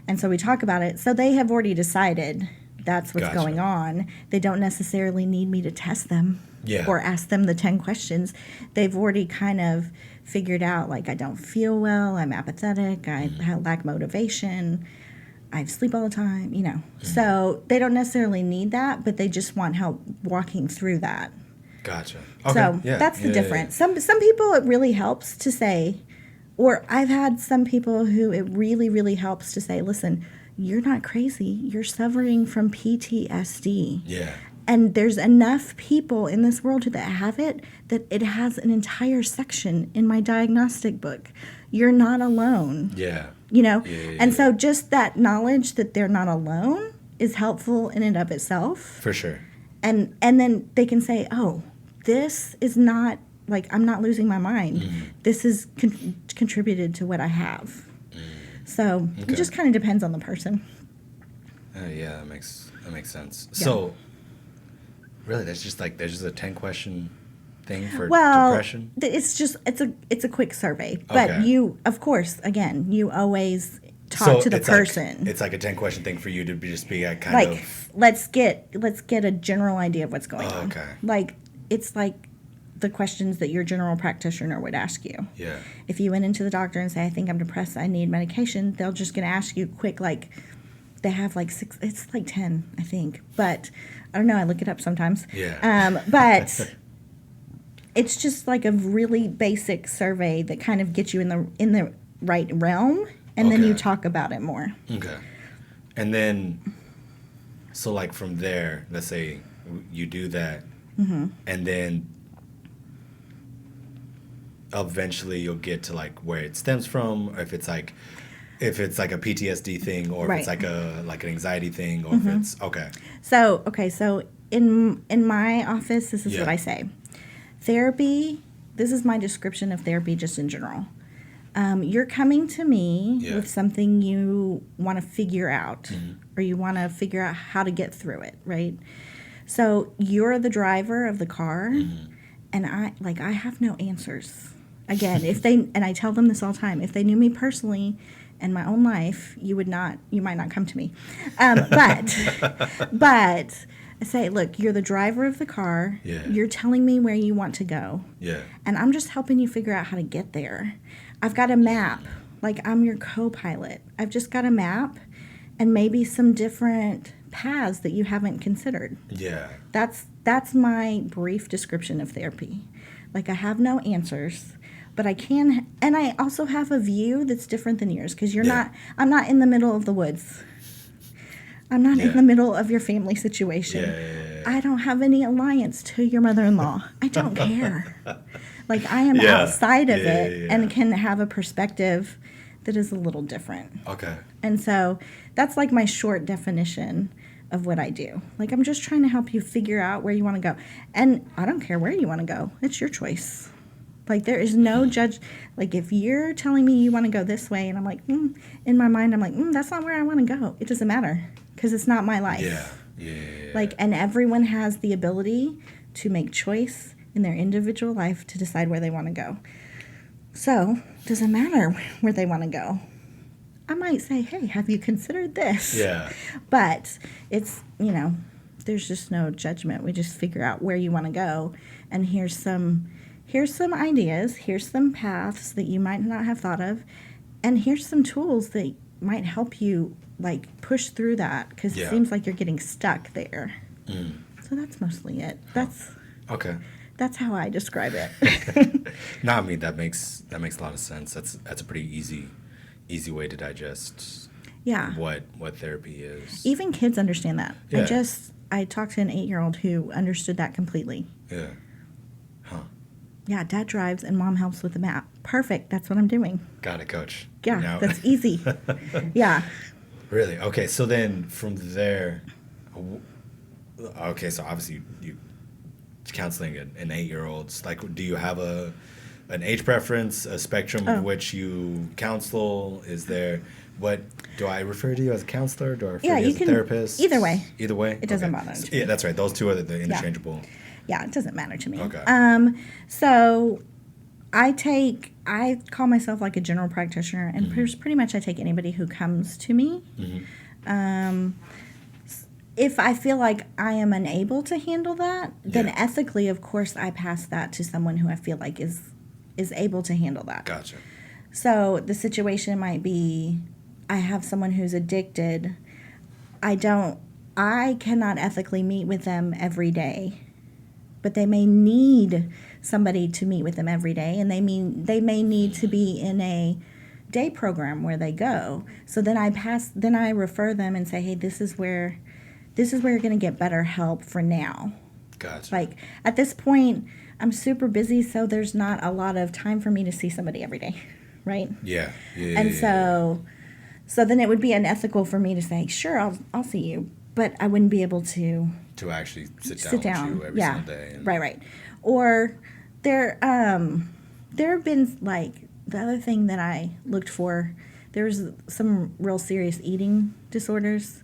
And so we talk about it. So they have already decided that's what's going on. They don't necessarily need me to test them or ask them the 10 questions. They've already kind of figured out, like, I don't feel well, I'm apathetic, I lack motivation, I sleep all the time, you know. So they don't necessarily need that, but they just want help walking through that. Gotcha. Okay. So that's the difference. Some people it really helps to say, or I've had some people who it really, really helps to say, listen, you're not crazy. You're suffering from PTSD. Yeah. And there's enough people in this world that have it that it has an entire section in my diagnostic book. You're not alone. Yeah. You know? And so just that knowledge that they're not alone is helpful in and of itself. For sure. And then they can say, oh, this is not, like, I'm not losing my mind. This has contributed to what I have. So it just kind of depends on the person. Yeah, that makes sense. Yeah. So really, there's just a 10-question thing for depression? It's a quick survey. But you, of course, again, you always talk to the person. It's like a 10-question thing for you to just be a kind like, of... let's get a general idea of what's going on. Okay. Like, it's like the questions that your general practitioner would ask you. Yeah. If you went into the doctor and say, I think I'm depressed, I need medication, they're just going to ask you quick, like, they have like 6, it's like 10, I think. But I don't know, I look it up sometimes. Yeah. But it's just like a really basic survey that kind of gets you in the right realm, and then you talk about it more. Okay. And then, so like from there, let's say you do that, and then eventually you'll get to like where it stems from, or if it's like a PTSD thing, or if it's like an anxiety thing, or if it's So in my office, this is what I say. Therapy, this is my description of therapy just in general. You're coming to me with something you want to figure out, or you want to figure out how to get through it, right? So you're the driver of the car, and I have no answers. Again, and I tell them this all the time, if they knew me personally and my own life, you might not come to me. But I say, look, you're the driver of the car. Yeah. You're telling me where you want to go. Yeah. And I'm just helping you figure out how to get there. I've got a map. Like, I'm your co-pilot. I've just got a map and maybe some different paths that you haven't considered. Yeah. That's my brief description of therapy. Like, I have no answers, but I can, and I also have a view that's different than yours, because I'm not in the middle of the woods. I'm not in the middle of your family situation. Yeah. I don't have any alliance to your mother-in-law. I don't care. Like, I am outside of it and can have a perspective that is a little different. Okay. And so that's like my short definition of what I do. Like, I'm just trying to help you figure out where you want to go. And I don't care where you want to go. It's your choice. Like, there is no judge. Like, if you're telling me you want to go this way, and I'm like, in my mind, I'm like, that's not where I want to go. It doesn't matter, because it's not my life. Yeah. Like, and everyone has the ability to make choice in their individual life to decide where they want to go. So, it doesn't matter where they want to go. I might say, hey, have you considered this? Yeah. But it's, there's just no judgment. We just figure out where you want to go, and here's some here's some ideas, here's some paths that you might not have thought of, and here's some tools that might help you like push through that because it seems like you're getting stuck there. So that's mostly it. Okay. That's how I describe it. No, I mean that makes a lot of sense. That's a pretty easy way to digest. Yeah. What therapy is. Even kids understand that. Yeah. I talked to an 8-year-old who understood that completely. Yeah. Huh. Yeah, dad drives and mom helps with the map. Perfect. That's what I'm doing. Got it, coach. Yeah, Now- that's easy. Yeah. Really? Okay, so then from there, okay, so obviously you counseling an 8-year-old. Like, do you have an age preference, a spectrum of which you counsel? Is there, what, do I refer to you as a counselor? Do I refer to you as a therapist? Either way. Either way? It doesn't bother me. Yeah, that's right. Those two are the interchangeable. Yeah, it doesn't matter to me. Okay. So I call myself like a general practitioner, and pretty much I take anybody who comes to me. If I feel like I am unable to handle that, then ethically, of course, I pass that to someone who I feel like is able to handle that. Gotcha. So the situation might be, I have someone who's addicted. I cannot ethically meet with them every day, but they may need somebody to meet with them every day, and they may need to be in a day program where they go. So then I refer them and say, hey, this is where you're going to get better help for now. Gotcha. Like at this point, I'm super busy, so there's not a lot of time for me to see somebody every day, right? Yeah. And so then it would be unethical for me to say, sure, I'll see you, but I wouldn't be able to actually sit down with you every single day. Right. Or there have been, like, the other thing that I looked for, there was some real serious eating disorders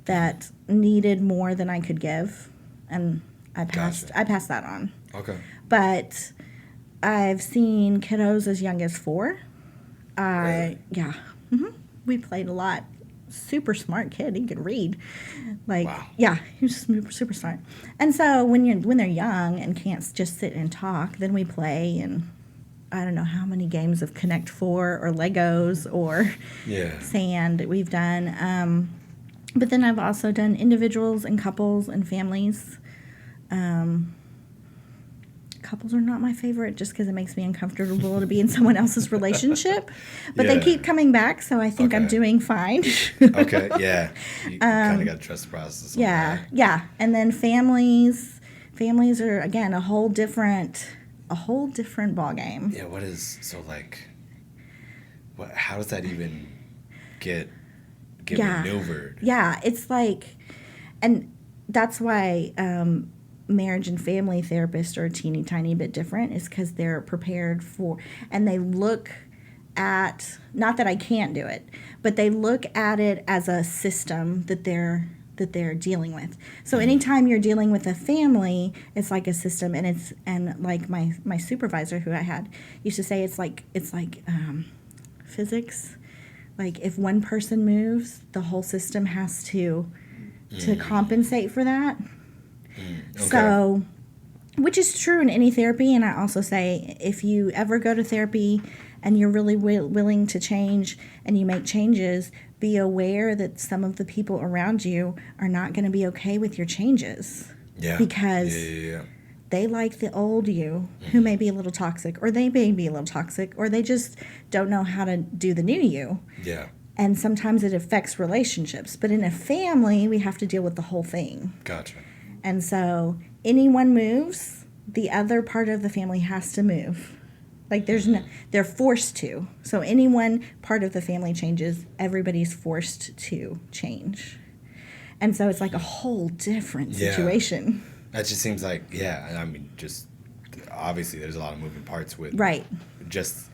that needed more than I could give, and I passed that on. Okay. But I've seen kiddos as young as 4. Really? Yeah. We played a lot. Super smart kid. He could read. Like, wow. Yeah, he was super smart. And so when they're young and can't just sit and talk, then we play, and I don't know how many games of Connect 4 or Legos or sand we've done. But then I've also done individuals and couples and families. Couples are not my favorite just because it makes me uncomfortable to be in someone else's relationship. But they keep coming back, so I think I'm doing fine. Okay, yeah. You kind of got to trust the process. Yeah. And then families are, again, a whole different ballgame. Yeah, how does that even get maneuvered? Yeah, it's like, and that's why marriage and family therapists are a teeny tiny bit different, is because they're prepared for, and they look at, not that I can't do it, but they look at it as a system that they're dealing with. So anytime you're dealing with a family, it's like a system, and like my supervisor who I had used to say, it's like physics. Like if one person moves, the whole system has to compensate for that. Okay. So, which is true in any therapy, and I also say if you ever go to therapy and you're really willing to change and you make changes, be aware that some of the people around you are not going to be okay with your changes. Yeah. Because they like the old you who may be a little toxic, or they may be a little toxic, or they just don't know how to do the new you. Yeah. And sometimes it affects relationships. But in a family, we have to deal with the whole thing. Gotcha. And so anyone moves, the other part of the family has to move. Like they're forced to. So any one part of the family changes, everybody's forced to change. And so it's like a whole different situation. That just seems like, I mean, just obviously there's a lot of moving parts with just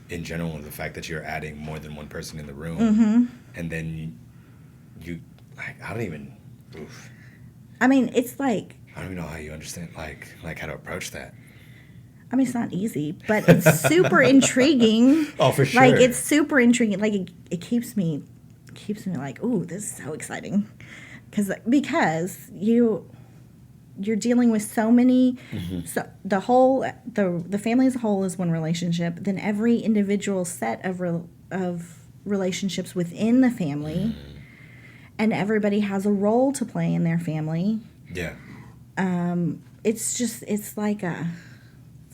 in general, the fact that you're adding more than one person in the room. And then you like, I don't even, I mean, it's like, I don't even know how you understand, like how to approach that. I mean, it's not easy, but it's super intriguing. Oh, for sure. Like, it's super intriguing. Like, it keeps me like, ooh, this is so exciting. Because you're dealing with so many. So the family as a whole is one relationship. Then every individual set of relationships within the family, and everybody has a role to play in their family. Yeah. It's like a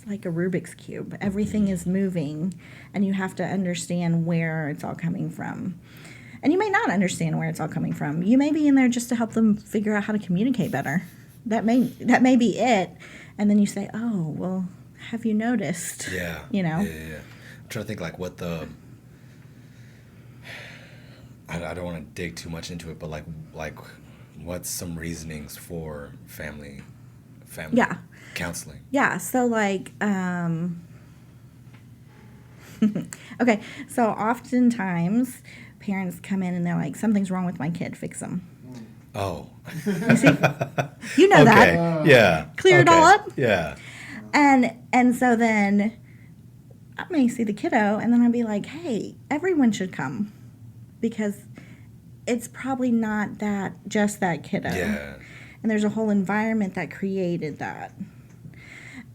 Rubik's cube. Everything is moving, and you have to understand where it's all coming from. And you may not understand where it's all coming from. You may be in there just to help them figure out how to communicate better. That may be it. And then you say, "Oh, well, have you noticed?" Yeah. You know. Yeah. I'm trying to think like what the. I don't want to dig too much into it, but like what's some reasonings for family counseling? Yeah. So like okay. So oftentimes parents come in and they're like, "Something's wrong with my kid. Fix them." Oh. You see? You know Okay. that. Yeah. Clear it all up? Yeah. And so then I may see the kiddo and then I'll be like, "Hey, everyone should come." Because it's probably not just that kiddo. Yeah. And there's a whole environment that created that.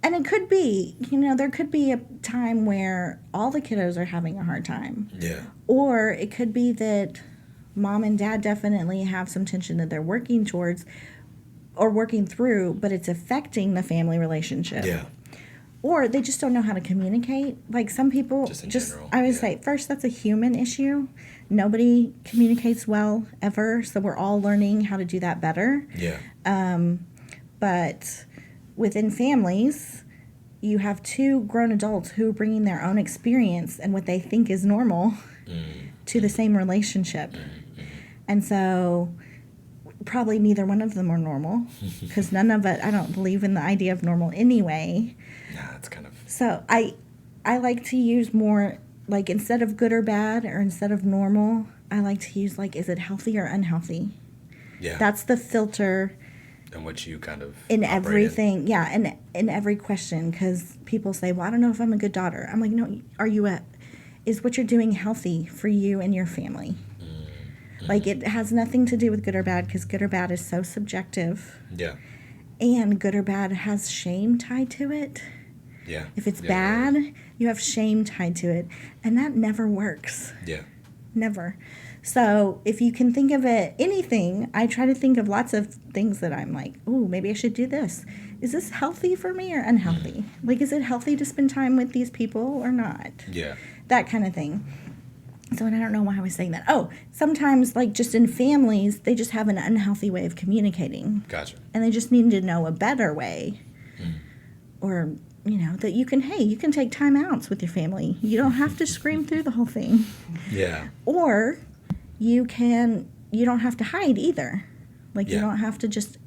And it could be, there could be a time where all the kiddos are having a hard time. Yeah. Or it could be that mom and dad definitely have some tension that they're working towards or working through, but it's affecting the family relationship. Yeah. Or they just don't know how to communicate. Like some people, Just in general, I would say, first, that's a human issue. Nobody communicates well ever, so we're all learning how to do that better. Yeah. But within families, you have two grown adults who are bringing their own experience and what they think is normal to the same relationship. And so probably neither one of them are normal because none of it, I don't believe in the idea of normal anyway. Nah, it's kind of... So I like to use more, like instead of good or bad or instead of normal, I like to use like, is it healthy or unhealthy? Yeah. That's the filter in which you kind of in operate everything. Yeah, and in every question, because people say, well, I don't know if I'm a good daughter. I'm like, no, is what you're doing healthy for you and your family? Like it has nothing to do with good or bad because good or bad is so subjective. Yeah. And good or bad has shame tied to it. Yeah. If it's bad, you have shame tied to it. And that never works. Yeah. Never. So if you can think of it, anything, I try to think of lots of things that I'm like, ooh, maybe I should do this. Is this healthy for me or unhealthy? Like, is it healthy to spend time with these people or not? Yeah. That kind of thing. So, and I don't know why I was saying that. Oh, sometimes, like, just in families, they just have an unhealthy way of communicating. Gotcha. And they just need to know a better way. Or, that you can take time outs with your family. You don't have to scream through the whole thing. Yeah. Or you don't have to hide either. Like, you don't have to just,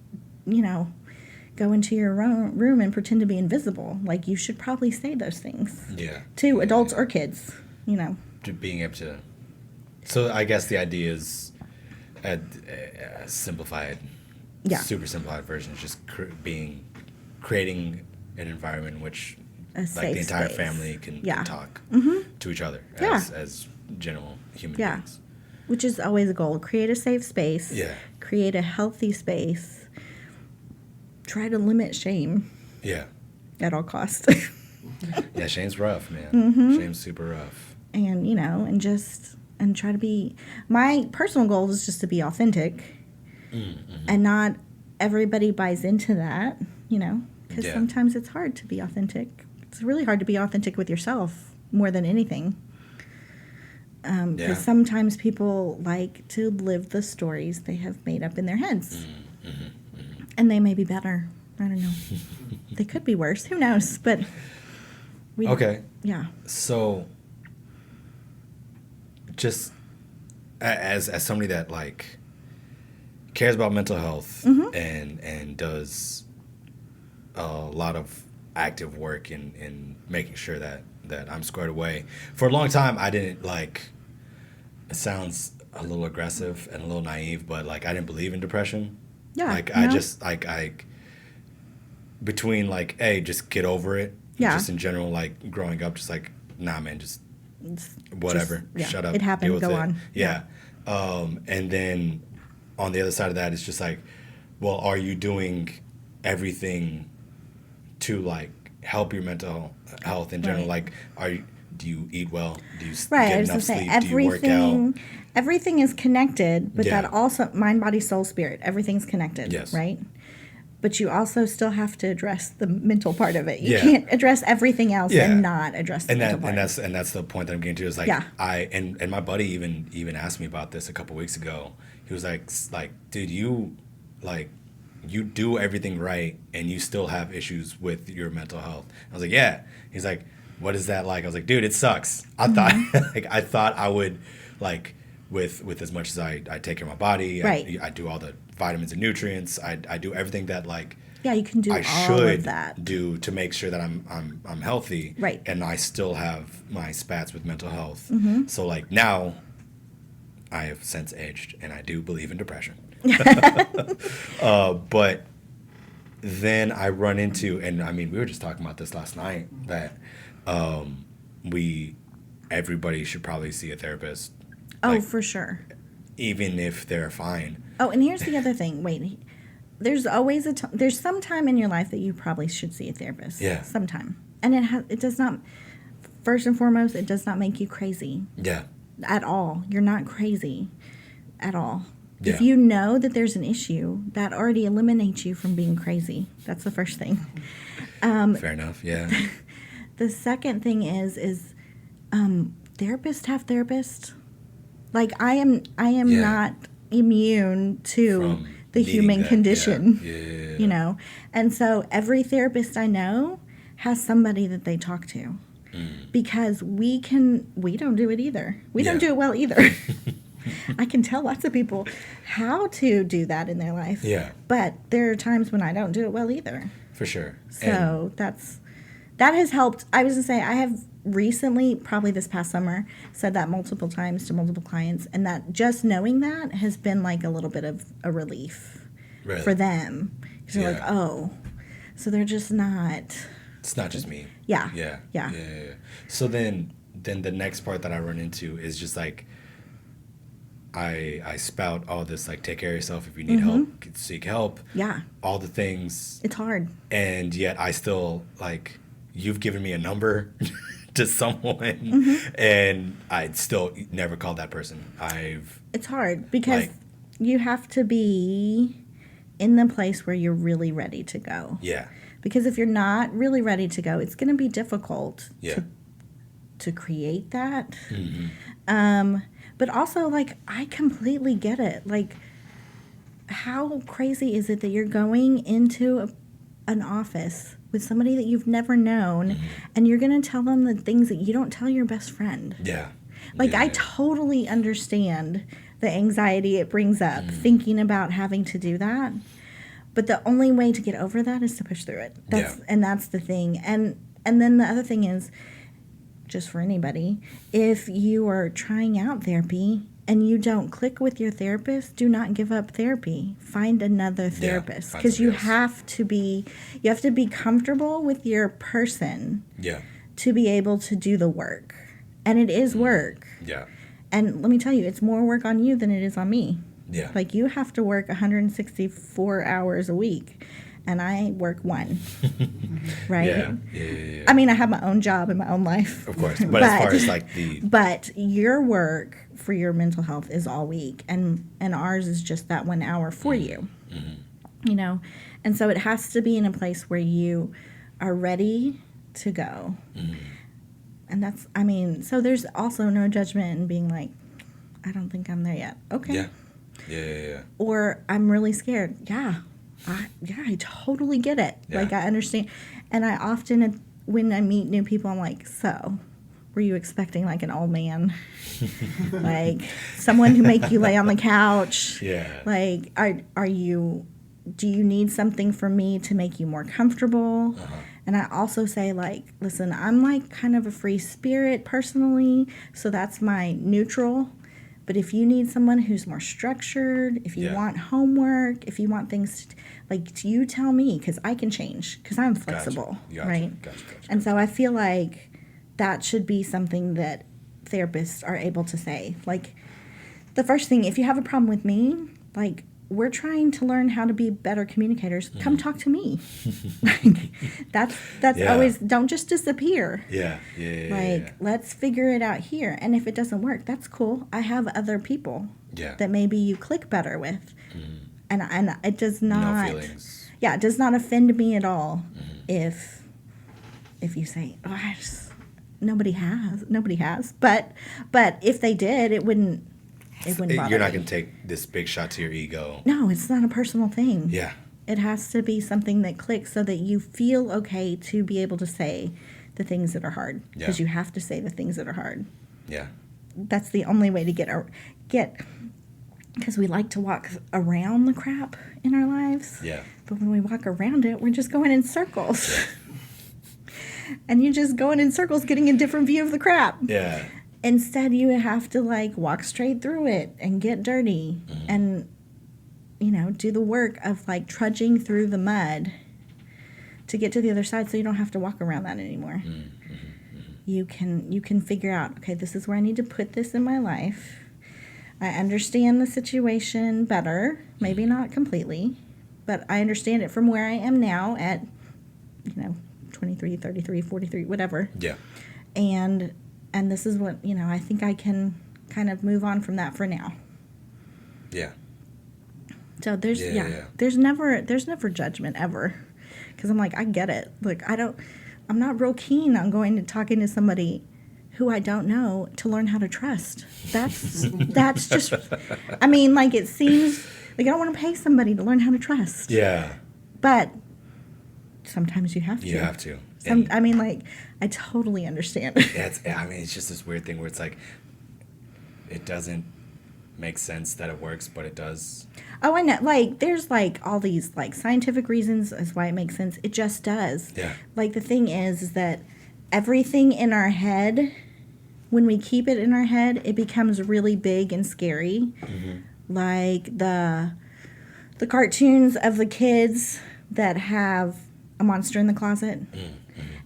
go into your room and pretend to be invisible. Like, you should probably say those things. Yeah. To adults or kids, Being able to... So I guess the idea is a simplified, super simplified version is just creating an environment in which like the entire space. Family can talk to each other as general human beings. Which is always a goal. Create a safe space. Yeah. Create a healthy space. Try to limit shame. Yeah. At all costs. Yeah, shame's rough, man. Shame's super rough. And, and try to be... My personal goal is just to be authentic. And not everybody buys into that, because sometimes it's hard to be authentic. It's really hard to be authentic with yourself more than anything. Because sometimes people like to live the stories they have made up in their heads. And they may be better. I don't know. They could be worse. Who knows? But okay. Yeah. So just as somebody that like cares about mental health and does a lot of active work in making sure that I'm squared away. For a long time, I didn't like... It sounds a little aggressive and a little naive, but like I didn't believe in depression. Yeah. Like I just like between like, hey, just get over it. Yeah. Just in general, like growing up, just like, nah, man, just whatever. Shut up. It happened. Deal with Go it. on. Yeah. And then on the other side of that, it's just like, well, are you doing everything to like help your mental health in general. Right. Like, do you eat well? Do you Right. get I was enough gonna say sleep? Do you work out? everything is connected, but Yeah. that also mind, body, soul, spirit, everything's connected. Yes. Right. But you also still have to address the mental part of it. You Yeah. can't address everything else Yeah. and not address the mental part. And that's the point that I'm getting to is like Yeah. and my buddy even asked me about this a couple weeks ago. He was like dude, you do everything right and you still have issues with your mental health. I was like, yeah. He's like, what is that like? I was like, dude, it sucks. I thought I thought I would like with as much as I take care of my body, Right. I do all the vitamins and nutrients. I do everything that like Yeah, you can do I all should of that. do to make sure that I'm healthy. Right. And I still have my spats with mental health. Mm-hmm. So like now I have since aged and I do believe in depression. But then I run into, and I mean, we were just talking about this last night, that everybody should probably see a therapist. Oh, like, for sure. even if they're fine. Oh, and here's the other thing. Wait, there's always there's some time in your life that you probably should see a therapist. Yeah. Sometime, and it does not. First and foremost, it does not make you crazy Yeah. at all. You're not crazy at all. Yeah. If you know that there's an issue, that already eliminates you from being crazy. That's the first thing. Fair enough. Yeah. The second thing is therapists have therapists. Like I am Yeah. not immune to From the needing human that. condition. Yeah. You know? And so every therapist I know has somebody that they talk to. Because we don't do it either. We don't Yeah. do it well either. I can tell lots of people how to do that in their life. Yeah. But there are times when I don't do it well either. For sure. So that has helped. I was going to say, I have recently, probably this past summer, said that multiple times to multiple clients. And that just knowing that has been like a little bit of a relief Really? for them. Because they're like, Yeah. oh, so they're just not. It's not just me. Yeah. Yeah. So then the next part that I run into is just like I spout all this like take care of yourself, if you need help, seek help. Yeah. All the things, It's hard. and yet I still like you've given me a number to someone and I'd still never called that person. It's hard because Like- you have to be in the place where you're really ready to go. Yeah. Because if you're not really ready to go, it's going to be difficult Yeah. to create that. Mm-hmm. But also, like, I completely get it. Like, how crazy is it that you're going into an office with somebody that you've never known and you're going to tell them the things that you don't tell your best friend? Yeah. Like, yeah. I totally understand the anxiety it brings up thinking about having to do that. But the only way to get over that is to push through it. And that's the thing. And then the other thing is, just for anybody, if you are trying out therapy and you don't click with your therapist, do not give up therapy. Find another therapist, find because you somebody else. have to be comfortable with your person Yeah. to be able to do the work. And it is work. Yeah. And let me tell you, it's more work on you than it is on me. Yeah. Like, you have to work 164 hours a week, and I work one. Right? Yeah. I mean, I have my own job and my own life. Of course. But as far as like the But your work for your mental health is all week, and ours is just that 1 hour for you. You know? And so it has to be in a place where you are ready to go. And that's, I mean, so there's also no judgment in being like, I don't think I'm there yet. Okay. Yeah. Or I'm really scared. Yeah, I totally get it. Yeah. Like, I understand. And I often, when I meet new people, I'm like, so, were you expecting like an old man? Like, someone who make you lay on the couch? Yeah. Like, do you need something from me to make you more comfortable? And I also say, like, listen, I'm like kind of a free spirit personally, so that's my neutral. But if you need someone who's more structured, if you want homework, if you want things, like, you tell me, because I can change, because I'm flexible, right? Gotcha. And so I feel like that should be something that therapists are able to say. Like, the first thing, if you have a problem with me, like, we're trying to learn how to be better communicators. Come talk to me. Like, that's always, don't just disappear. Let's figure it out here. And if it doesn't work, that's cool. I have other people that maybe you click better with. And it does not, no feelings. Yeah, it does not offend me at all if you say, nobody has. But if they did, it wouldn't bother You're not me. going to take this big shot to your ego. No, it's not a personal thing. Yeah. It has to be something that clicks so that you feel okay to be able to say the things that are hard. Because you have to say the things that are hard. Yeah. That's the only way to get because we like to walk around the crap in our lives. Yeah. But when we walk around it, we're just going in circles. And you're just going in circles getting a different view of the crap. Yeah. Instead, you have to, like, walk straight through it and get dirty and, do the work of, like, trudging through the mud to get to the other side so you don't have to walk around that anymore. You can figure out, okay, this is where I need to put this in my life. I understand the situation better, maybe not completely, but I understand it from where I am now at, 23, 33, 43, whatever. Yeah. And this is what, I think I can kind of move on from that for now. Yeah. So there's never judgment ever. Because I'm like, I get it. Like, I'm not real keen on going and talking to somebody who I don't know to learn how to trust. That's just, it seems like I don't want to pay somebody to learn how to trust. Yeah. But sometimes you have to. You have to. I totally understand. It's just this weird thing where it's like, it doesn't make sense that it works, but it does. Oh, I know. Like, there's, like, all these, like, scientific reasons as why it makes sense. It just does. Yeah. Like, the thing is that everything in our head, when we keep it in our head, it becomes really big and scary. Like, the cartoons of the kids that have a monster in the closet.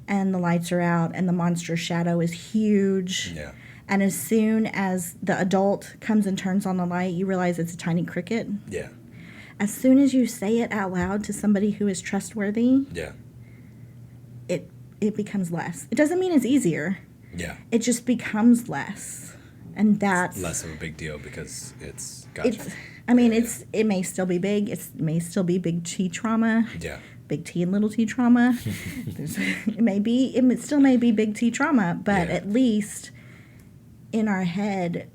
And the lights are out, and the monster's shadow is huge. Yeah. And as soon as the adult comes and turns on the light, you realize it's a tiny cricket. Yeah. As soon as you say it out loud to somebody who is trustworthy, Yeah. it becomes less. It doesn't mean it's easier. Yeah. It just becomes less. And that's... It's less of a big deal because it's... Gotcha. It may still be big. It may still be big T trauma. Yeah. Big T and little T trauma. It still may be big T trauma, but at least in our head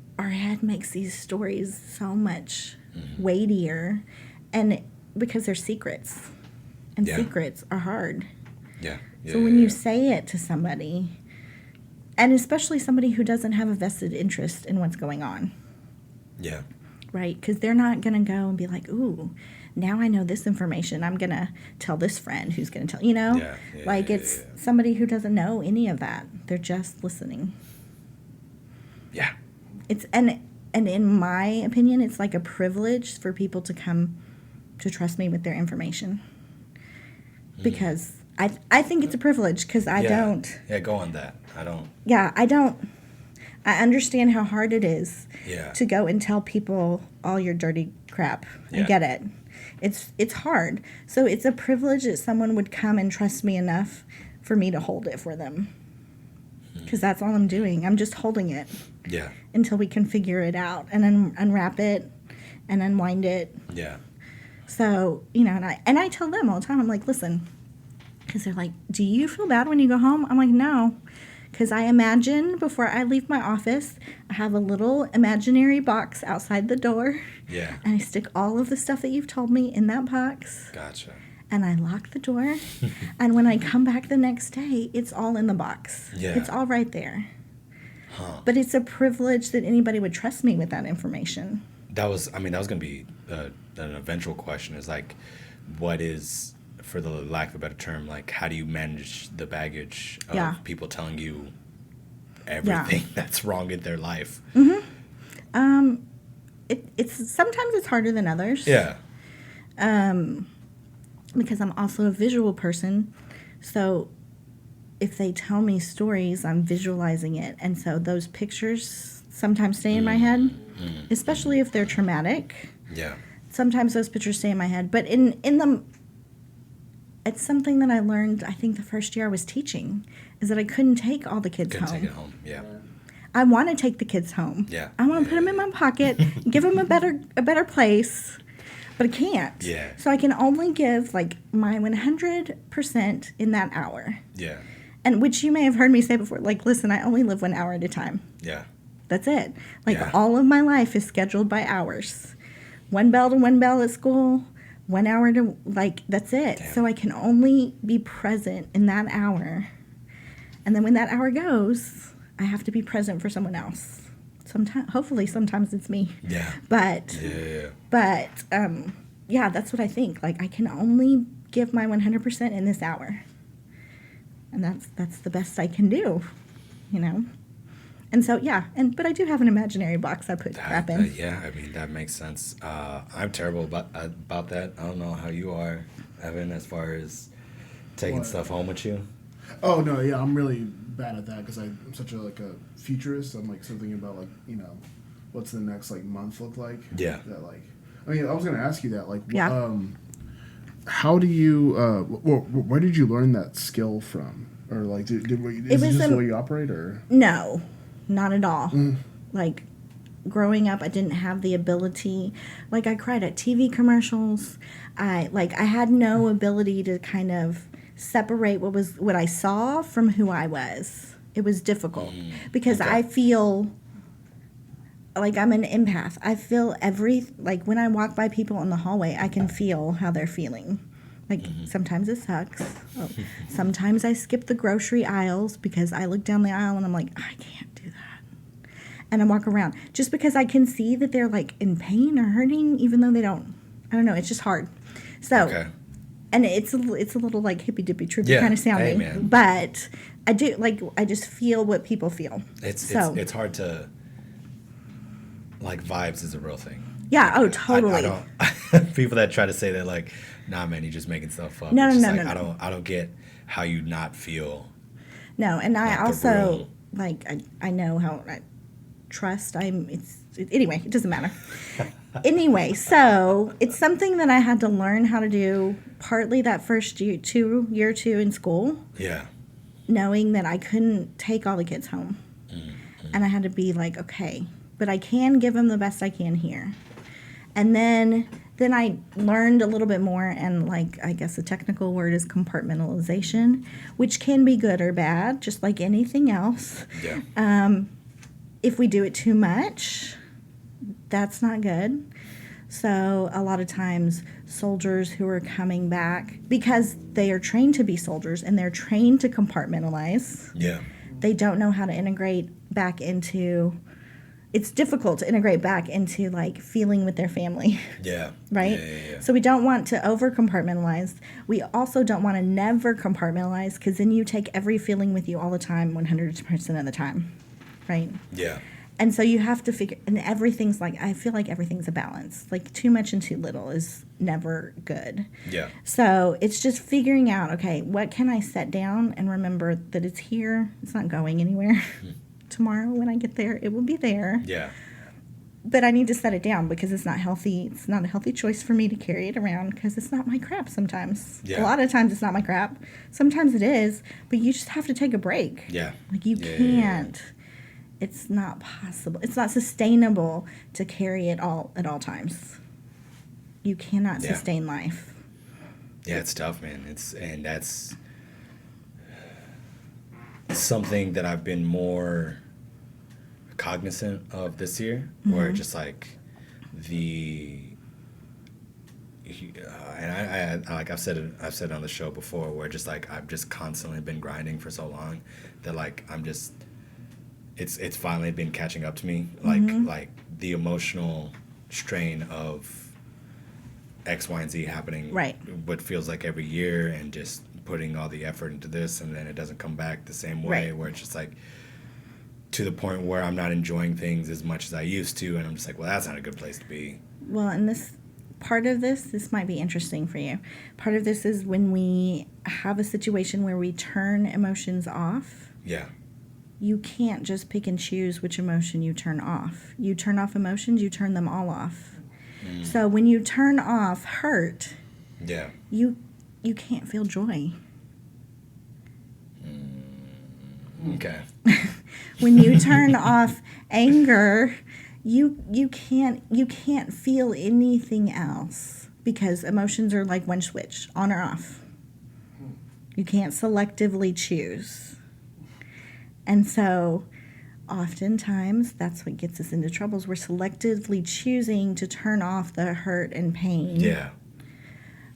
makes these stories so much weightier, and because they're secrets, and secrets are hard. Yeah. So when you say it to somebody, and especially somebody who doesn't have a vested interest in what's going on. Yeah. Right? Because they're not going to go and be like, ooh, now I know this information. I'm going to tell this friend who's going to tell, it's somebody who doesn't know any of that. They're just listening. Yeah. And in my opinion, it's like a privilege for people to come to trust me with their information. Because I think it's a privilege because I don't. Yeah, go on that. I don't. Yeah, I don't. I understand how hard it is to go and tell people all your dirty crap. I get it. It's hard. So it's a privilege that someone would come and trust me enough for me to hold it for them. Because that's all I'm doing. I'm just holding it. Yeah. Until we can figure it out and then unwrap it and unwind it. Yeah. So, and I tell them all the time, I'm like, listen, because they're like, do you feel bad when you go home? I'm like, no. Because I imagine before I leave my office, I have a little imaginary box outside the door. Yeah. And I stick all of the stuff that you've told me in that box. Gotcha. And I lock the door. And when I come back the next day, it's all in the box. Yeah. It's all right there. Huh. But it's a privilege that anybody would trust me with that information. That was going to be an eventual question is like, what is... for the lack of a better term, like how do you manage the baggage of people telling you everything that's wrong in their life? Mm-hmm. It's sometimes it's harder than others. Yeah. Because I'm also a visual person, so if they tell me stories, I'm visualizing it, and so those pictures sometimes stay in my head, especially if they're traumatic. Yeah. sometimes those pictures stay in my head. But in the, it's something that I learned, I think the first year I was teaching, is that I couldn't take all the kids Couldn't home. take it home. Yeah. I want to take the kids home. Yeah. I want to put them in my pocket, give them a better place, but I can't. Yeah. So I can only give like my 100% in that hour. Yeah. And which you may have heard me say before, like, listen, I only live 1 hour at a time. Yeah. That's it. Like, Yeah. all of my life is scheduled by hours. 1 bell to 1 bell at school, 1 hour to, like, that's it. Damn. So I can only be present in that hour. And then when that hour goes, I have to be present for someone else. Hopefully sometimes it's me. Yeah. But, Yeah. yeah, that's what I think. Like, I can only give my 100% in this hour. And that's the best I can do, you know? And so, yeah, but I do have an imaginary box I put crap in. Yeah, I mean, that makes sense. I'm terrible about that. I don't know how you are, Evan, as far as taking What? stuff home with you. Oh no, yeah, I'm really bad at that because I'm such a futurist. I'm like something about like what's the next like month look like? Yeah. That like, I mean, I was gonna ask you that like, Yeah. how do you where did you learn that skill from? Or like, is it just the way you operate or? No, not at all. Like, growing up, I didn't have the ability. Like, I cried at TV commercials. I had no ability to kind of separate what I saw from who I was. It was difficult because Okay. I feel like I'm an empath. I feel like when I walk by people in the hallway, I can feel how they're feeling. Like, sometimes it sucks. Sometimes I skip the grocery aisles because I look down the aisle and I'm like, I can't do that. And I walk around just because I can see that they're like in pain or hurting, even though they don't. I don't know. It's just hard. So, Okay. and it's a little like hippy dippy trippy Yeah. kind of sounding, Hey, man. but I do I just feel what people feel. It's hard to, like, vibes is a real thing. Yeah. Oh, totally. I don't. People that try to say that, like, nah, man, you're just making stuff up. No, It's no, just no, like, no. I don't get how you not feel. No, and I Like the also real- like I know how I trust. Anyway. It doesn't matter. Anyway, so it's something that I had to learn how to do. Partly that first year two in school, Yeah. knowing that I couldn't take all the kids home, and I had to be like, okay, but I can give them the best I can here. And then I learned a little bit more, and like I guess the technical word is compartmentalization, which can be good or bad, just like anything else. Yeah. If we do it too much, that's not good. So a lot of times soldiers who are coming back, because they are trained to be soldiers and they're trained to compartmentalize, Yeah. they don't know how to integrate back into, it's difficult to integrate back into like feeling with their family. Yeah. Right? Yeah. So we don't want to over compartmentalize. We also don't want to never compartmentalize, because then you take every feeling with you all the time, 100% of the time. Right? Yeah. And so you have to figure, and everything's like, I feel like everything's a balance. Like, too much and too little is never good. Yeah. So it's just figuring out, okay, what can I set down and remember that it's here. It's not going anywhere. Tomorrow when I get there, it will be there. Yeah. But I need to set it down because it's not healthy. It's not a healthy choice for me to carry it around because it's not my crap sometimes. Yeah. A lot of times it's not my crap. Sometimes it is, but you just have to take a break. Yeah. Like, you Yeah. can't. It's not possible. It's not sustainable to carry it all at all times. You cannot Yeah. sustain life. Yeah, it's tough, man. That's something that I've been more cognizant of this year, where just like and I like I've said it on the show before, where just like I've just constantly been grinding for so long that like it's finally been catching up to me, like the emotional strain of X, Y, and Z happening, Right. what feels like every year, and just putting all the effort into this, and then it doesn't come back the same way, Right. where it's just like to the point where I'm not enjoying things as much as I used to, and I'm just like, well, that's not a good place to be. Well, and this might be interesting for you. Part of this is when we have a situation where we turn emotions off. Yeah. You can't just pick and choose which emotion you turn off. You turn off emotions, you turn them all off. So when you turn off hurt, Yeah. you can't feel joy. Okay. When you turn off anger, you can't feel anything else because emotions are like one switch, on or off. You can't selectively choose. And so oftentimes that's what gets us into troubles. We're selectively choosing to turn off the hurt and pain. Yeah.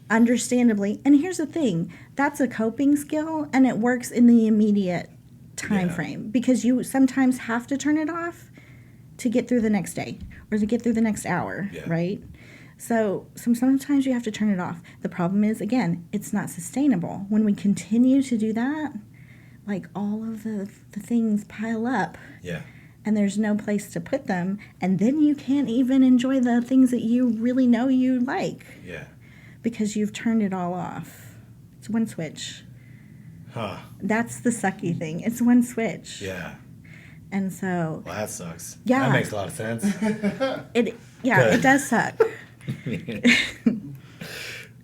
Understandably. And here's the thing, that's a coping skill and it works in the immediate time frame because you sometimes have to turn it off to get through the next day or to get through the next hour, right? So sometimes you have to turn it off. The problem is, again, it's not sustainable. When we continue to do that, like all of the things pile up. Yeah. And there's no place to put them. And then you can't even enjoy the things that you really know you like. Yeah. Because you've turned it all off. It's one switch. Huh. That's the sucky thing. It's one switch. Yeah. And so... Well, that sucks. Yeah. That makes a lot of sense. It does suck.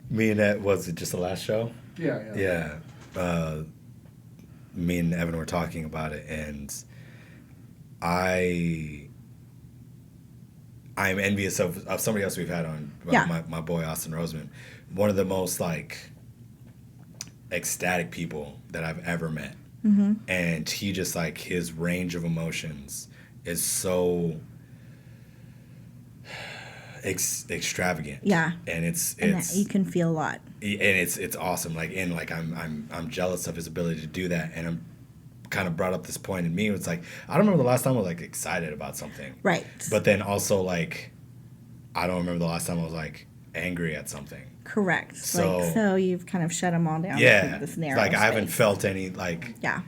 Me and that, was it just the last show? Yeah. Yeah. Me and Evan were talking about it, and I'm envious of somebody else we've had on, my boy Austin Roseman. One of the most like ecstatic people that I've ever met. Mm-hmm. And he just like, his range of emotions is so extravagant. Yeah. And it's you can feel a lot. And it's awesome. Like, and like I'm jealous of his ability to do that. And I'm kind of brought up this point in me. It's like, I don't remember the last time I was like excited about something. Right. But then also like, I don't remember the last time I was like angry at something. Correct. So, so you've kind of shut them all down. Yeah. To this narrow Like space. I haven't felt any like. Yeah.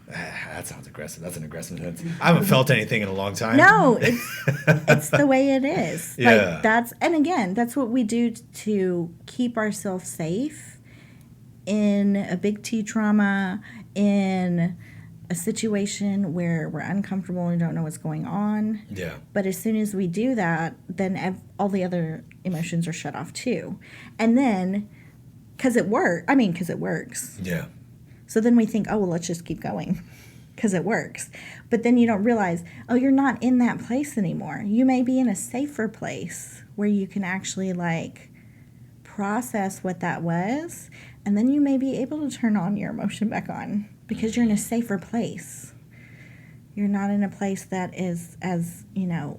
That sounds aggressive. That's an aggressive sentence. I haven't felt anything in a long time. No, it's the way it is. Yeah. Like and again, that's what we do to keep ourselves safe in a big T trauma, in a situation where we're uncomfortable and don't know what's going on. Yeah. But as soon as we do that, then all the other emotions are shut off too. And then, because it works. Yeah. So then we think, oh, well, let's just keep going because it works. But then you don't realize, oh, you're not in that place anymore. You may be in a safer place where you can actually like process what that was. And then you may be able to turn on your emotion back on because you're in a safer place. You're not in a place that is as,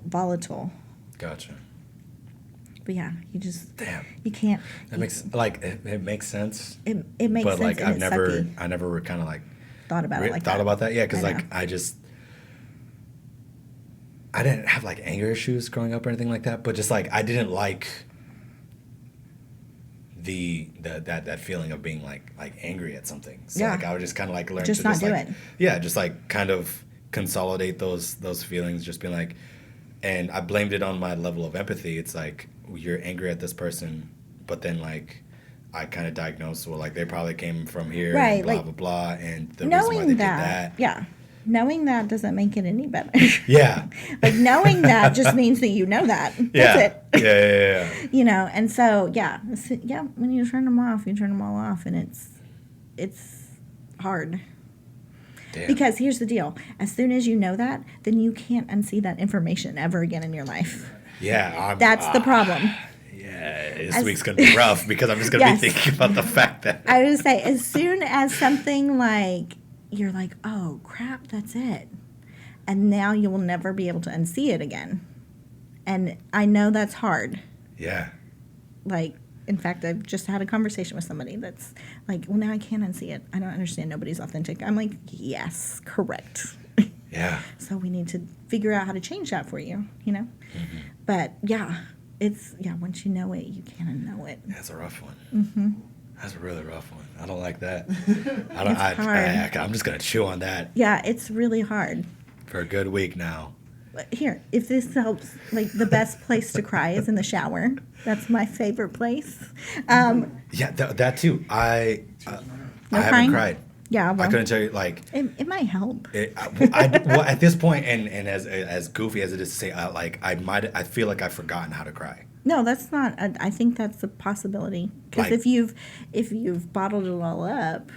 volatile. Gotcha. But yeah, you just... Damn. You can't... That makes... Like, it makes sense. It makes sense, but, like, and I never kind of, like... Thought about it like that. Thought about that? Yeah, because, I like, I didn't have, like, anger issues growing up or anything like that, but just, like, I didn't like that feeling of being, like angry at something. So, like, I would just kind of, like, learn just to not just, do like... it. Yeah, just, like, kind of consolidate those feelings, just being, like... And I blamed it on my level of empathy. It's like, you're angry at this person, but then, like, I kind of diagnosed, well, like, they probably came from here, right, and blah, like, blah, blah, and the reason why they did that. Yeah. Knowing that doesn't make it any better. Yeah. Like, knowing that just means that you know that. That's it. Yeah. And so, when you turn them off, you turn them all off, and it's hard. Damn. Because here's the deal. As soon as you know that, then you can't unsee that information ever again in your life. Yeah. That's the problem. Yeah. This week's going to be rough because I'm just going to be thinking about the fact that... I would say, as soon as something like, you're like, oh, crap, that's it. And now you will never be able to unsee it again. And I know that's hard. Yeah. Like, in fact, I've just had a conversation with somebody that's like, well, now I can't unsee it. I don't understand. Nobody's authentic. I'm like, yes, correct. Yeah. So we need to figure out how to change that for you, Mm-hmm. But, once you know it, you kind of know it. That's a rough one. Mm-hmm. That's a really rough one. I don't like that. It's hard. I'm just going to chew on that. Yeah, it's really hard. For a good week now. Here, if this helps, like, the best place to cry is in the shower. That's my favorite place. Yeah, that too. I haven't crying? cried. Yeah, well, I couldn't tell you, like... It might help. Well, at this point, and as goofy as it is to say, I feel like I've forgotten how to cry. No, that's not. I think that's a possibility. Because Like- if you've bottled it all up,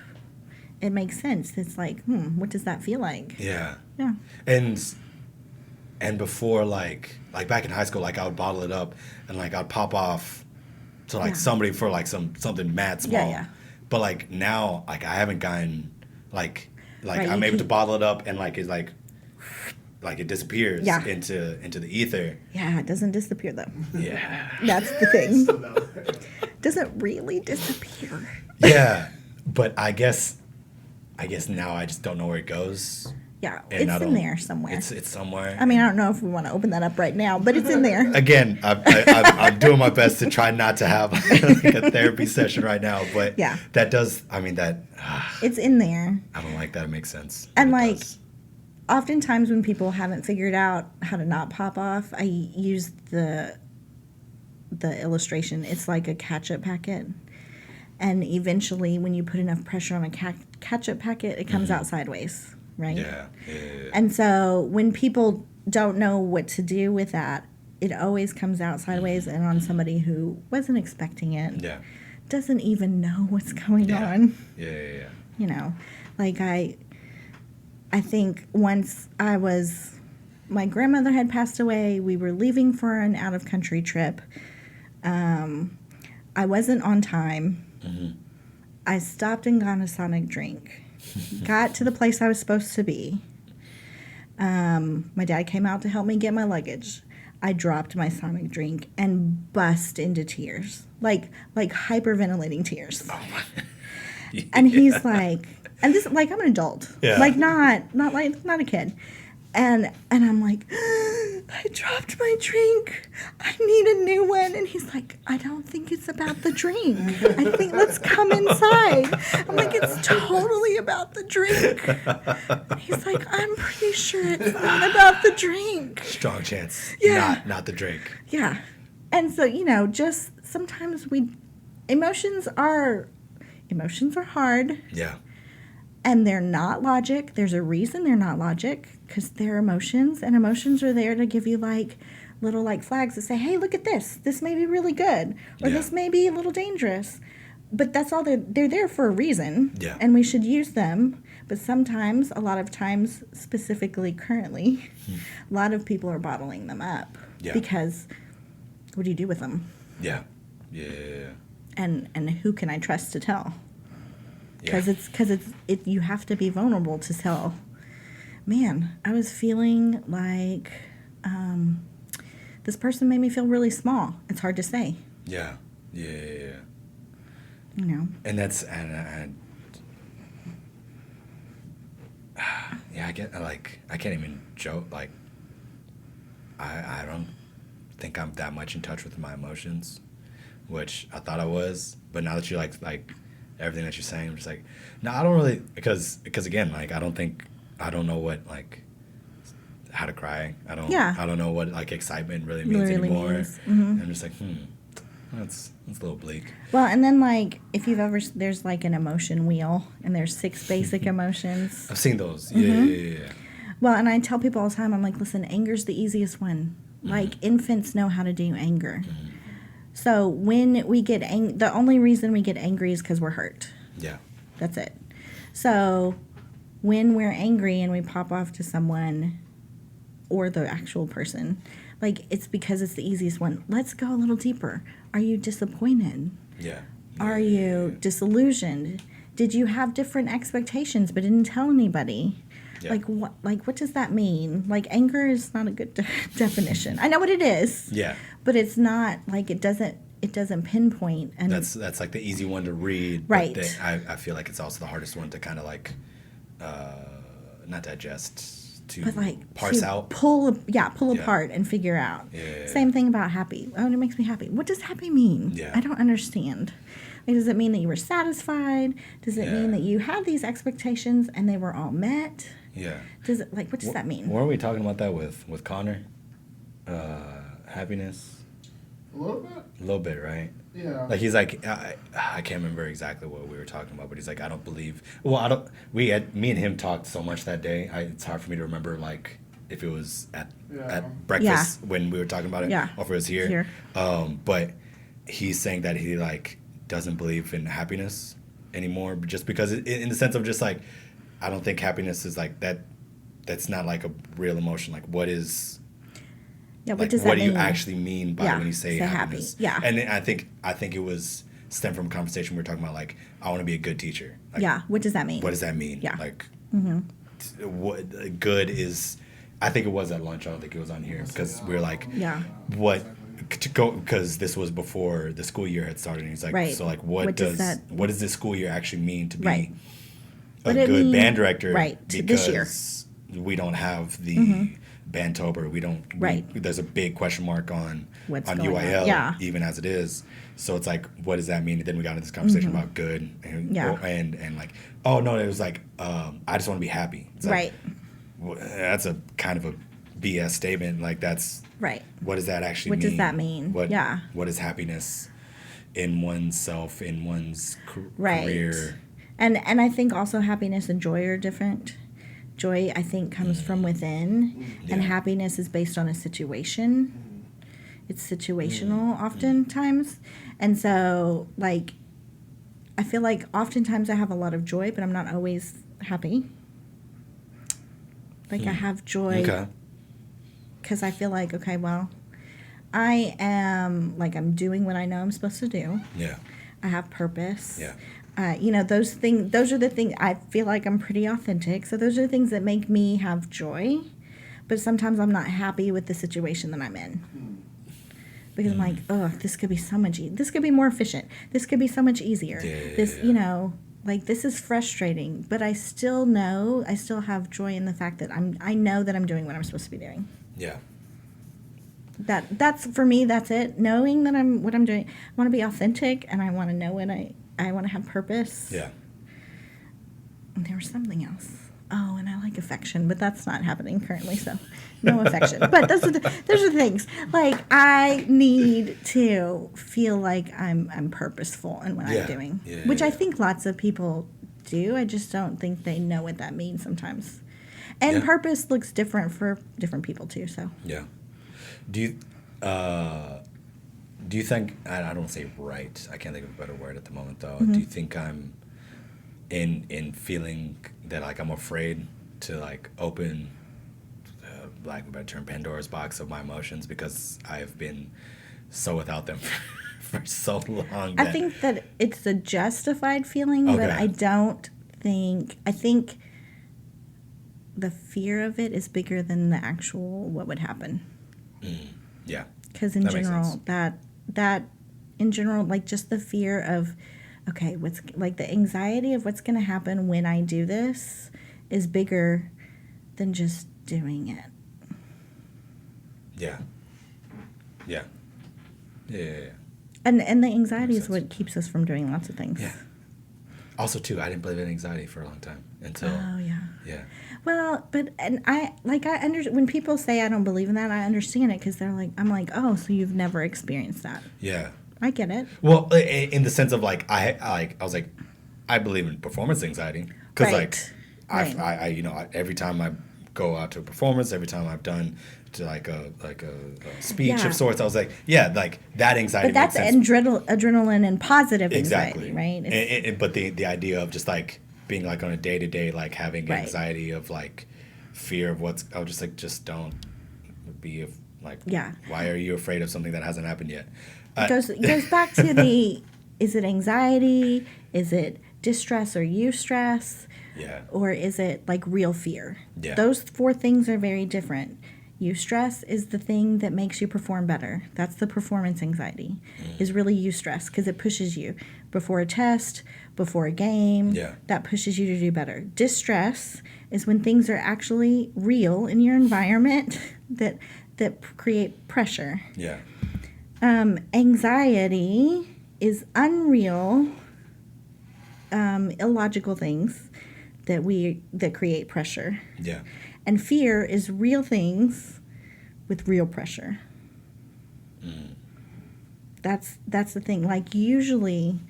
it makes sense. It's like, what does that feel like? Yeah. Yeah. And before, like back in high school, like I would bottle it up and like I'd pop off to like Yeah. somebody for like something mad small. Yeah. But like now, like I haven't gotten like Right, I'm you able to keep- bottle it up and like it's like it disappears Yeah. into the ether. Yeah, it doesn't disappear though. Yeah. That's the thing. Doesn't really disappear. Yeah. But I guess now I just don't know where it goes. Yeah, And I it's in don't- there somewhere. It's somewhere. I mean, I don't know if we want to open that up right now, but it's in there. Again, I'm doing my best to try not to have like a therapy session right now, but Yeah. that does. I mean, that It's in there. I don't like that. It makes sense. And, It like, does. Oftentimes when people haven't figured out how to not pop off, I use the illustration. It's like a ketchup packet. And eventually, when you put enough pressure on a ketchup packet, it comes out sideways, right? Yeah. And so when people don't know what to do with that, it always comes out sideways and on somebody who wasn't expecting it, Yeah. doesn't even know what's going Yeah. on. Yeah. You know, like I think once my grandmother had passed away. We were leaving for an out of country trip. I wasn't on time. Mm-hmm. I stopped and got a Sonic drink. Got to the place I was supposed to be. My dad came out to help me get my luggage. I dropped my Sonic drink and bust into tears, like hyperventilating tears. Oh my. And he's like, and this, like, I'm an adult, Yeah. like not a kid, and I'm like, I dropped my drink. I need a new one. And he's like, I don't think it's about the drink. I think let's come inside. I'm like, it's totally about the drink. And he's like, I'm pretty sure it's not about the drink. Strong chance. Yeah. Not the drink. Yeah. And so, just sometimes emotions are hard. Yeah. And they're not logic. There's a reason they're not logic, because they're emotions, and emotions are there to give you like little like flags that say, hey, look at this. This may be really good, or Yeah. this may be a little dangerous. But that's all they're there for a reason. Yeah. And we should use them. But sometimes, a lot of times, specifically currently, a lot of people are bottling them up. Yeah. Because what do you do with them? Yeah. Yeah. And who can I trust to tell? Yeah. Because you have to be vulnerable to tell. Man, I was feeling like this person made me feel really small. It's hard to say, Yeah. And that's and yeah, I can't even joke. Like, I don't think I'm that much in touch with my emotions, which I thought I was. But now that you like everything that you're saying, I'm just like, no, I don't really, because again, like I don't know what like how to cry. I don't know what like excitement really means anymore. Mm-hmm. I'm just like, that's a little bleak. Well, and then like if you've ever, there's like an emotion wheel, and there's 6 basic emotions. I've seen those. Mm-hmm. Yeah. Well, and I tell people all the time, I'm like, listen, anger's the easiest one. Like infants know how to do anger. So when we get the only reason we get angry is because we're hurt. Yeah. That's it. So when we're angry and we pop off to someone or the actual person, like it's because it's the easiest one. Let's go a little deeper. Are you disappointed? Yeah. Are you disillusioned? Did you have different expectations but didn't tell anybody? Yeah. What does that mean? Like anger is not a good definition. I know what it is. Yeah. But it's not like it doesn't pinpoint, and That's like the easy one to read. Right. But I feel like it's also the hardest one to kind of like not digest, to but like parse to out. pull apart and figure out. Yeah. Same thing about happy. Oh, it makes me happy. What does happy mean? Yeah. I don't understand. Like, does it mean that you were satisfied? Does it Yeah. mean that you had these expectations and they were all met? Yeah. Does it what does that mean? Weren't we talking about that with Connor? Happiness. A little bit. A little bit, right? Yeah. Like he's like, I can't remember exactly what we were talking about, but he's like, I don't believe. Well, I don't. Me and him talked so much that day. It's hard for me to remember like if it was at breakfast when we were talking about it, or if it was here. But he's saying that he like doesn't believe in happiness anymore, just because in the sense of just like, I don't think happiness is like that. That's not like a real emotion. Like what is? Yeah, what like, does that what mean? do you actually mean by when you say happiness? Happy. Yeah. And I think it was stemmed from a conversation we were talking about, like, I want to be a good teacher. Like, yeah, what does that mean? What does that mean? Yeah. Like, what good is, I think it was at lunch, I don't think it was on here, because we were like, what, to go, because this was before the school year had started, and he's like, so like, what does this school year actually mean to be a good band director? Right, because this year. We don't have the Bandtober. We don't. There's a big question mark on UIL, even as it is. So it's like, what does that mean? And then we got into this conversation about good, and like, oh no, it was like, I just want to be happy. It's like, that's a kind of a BS statement. Like that's what does that actually mean? What does that mean? What is happiness in oneself, in one's career? And I think also happiness and joy are different. Joy, I think, comes from within, and happiness is based on a situation. It's situational oftentimes. And so, like, I feel like oftentimes I have a lot of joy, but I'm not always happy. Like, I have joy because I feel like, okay, well, I am, like, I'm doing what I know I'm supposed to do. Yeah. I have purpose. Yeah. Those are the things I feel like I'm pretty authentic. So those are the things that make me have joy. But sometimes I'm not happy with the situation that I'm in. Because I'm like, oh, this could be so much this could be more efficient. This could be so much easier. Like this is frustrating. But I still have joy in the fact that I know that I'm doing what I'm supposed to be doing. Yeah. That's for me, that's it. Knowing that what I'm doing. I want to be authentic, and I want to know what I want to have purpose. Yeah. And there was something else. Oh, and I like affection, but that's not happening currently, so no affection. But those are the things. Like I need to feel like I'm purposeful in what I'm doing, which I think lots of people do. I just don't think they know what that means sometimes. And purpose looks different for different people too. So do you think, I don't want to say right, I can't think of a better word at the moment though, do you think I'm in feeling that like I'm afraid to like open, lack of a better term, Pandora's box of my emotions because I've been so without them for so long? I think that it's a justified feeling, but I think the fear of it is bigger than the actual what would happen. Yeah. Because in general, that in general, like just the fear of, okay, what's like the anxiety of what's going to happen when I do this is bigger than just doing it. Yeah. And the anxiety is what keeps us from doing lots of things. Yeah. Also, too, I didn't believe in anxiety for a long time until. Oh yeah. Yeah. Well, when people say I don't believe in that, I understand it because I'm like, oh, so you've never experienced that. Yeah. I get it. Well, in the sense of like I was like, I believe in performance anxiety because I every time I go out to a performance, every time I've done to like a speech of sorts, I was like, like that anxiety. But that's adrenaline and positive anxiety, right? But the idea of just like being like on a day to day, like having anxiety of like fear of I was just like, just don't be why are you afraid of something that hasn't happened yet? It goes back to is it anxiety? Is it distress or eustress? Yeah. Or is it like real fear? Yeah. Those 4 things are very different. Eustress is the thing that makes you perform better. That's the performance anxiety. Is really eustress because it pushes you before a test, before a game. Yeah. That pushes you to do better. Distress is when things are actually real in your environment that create pressure. Yeah. Anxiety is unreal, illogical things that create pressure. Yeah. And fear is real things with real pressure. That's the thing. Like, usually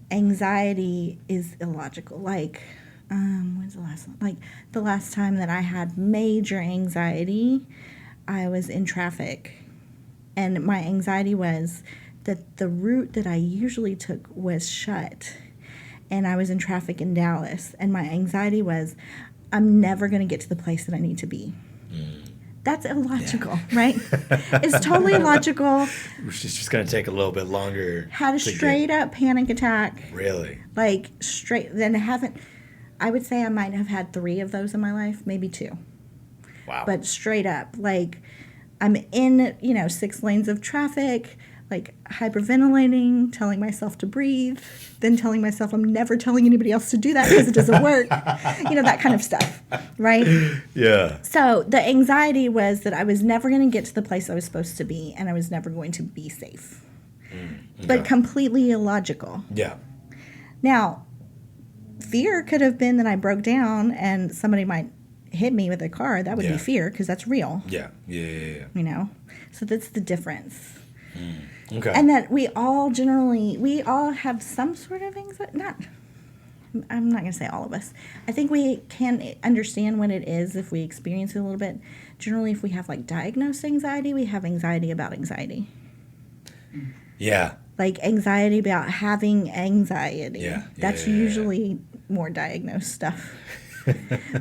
anxiety is illogical. Like, when's the last one? Like, the last time that I had major anxiety, I was in traffic. And my anxiety was that the route that I usually took was shut. And I was in traffic in Dallas. And my anxiety was, I'm never going to get to the place that I need to be. That's illogical, right? It's totally illogical. It's just going to take a little bit longer. Had a straight up panic attack. Really? Like, straight. Then I would say I might have had 3 of those in my life, maybe 2. Wow. But straight up, like, I'm in, 6 lanes of traffic, like, hyperventilating, telling myself to breathe, then telling myself I'm never telling anybody else to do that because it doesn't work. That kind of stuff, right? Yeah. So the anxiety was that I was never going to get to the place I was supposed to be, and I was never going to be safe. Okay. But completely illogical. Yeah. Now, fear could have been that I broke down and somebody might hit me with a car. That would be fear, because that's real. Yeah. Yeah. So that's the difference. Okay. And that we all have some sort of anxiety. I'm not going to say all of us. I think we can understand what it is if we experience it a little bit. Generally, if we have like diagnosed anxiety, we have anxiety about anxiety. Yeah. Like anxiety about having anxiety. Yeah. That's usually more diagnosed stuff.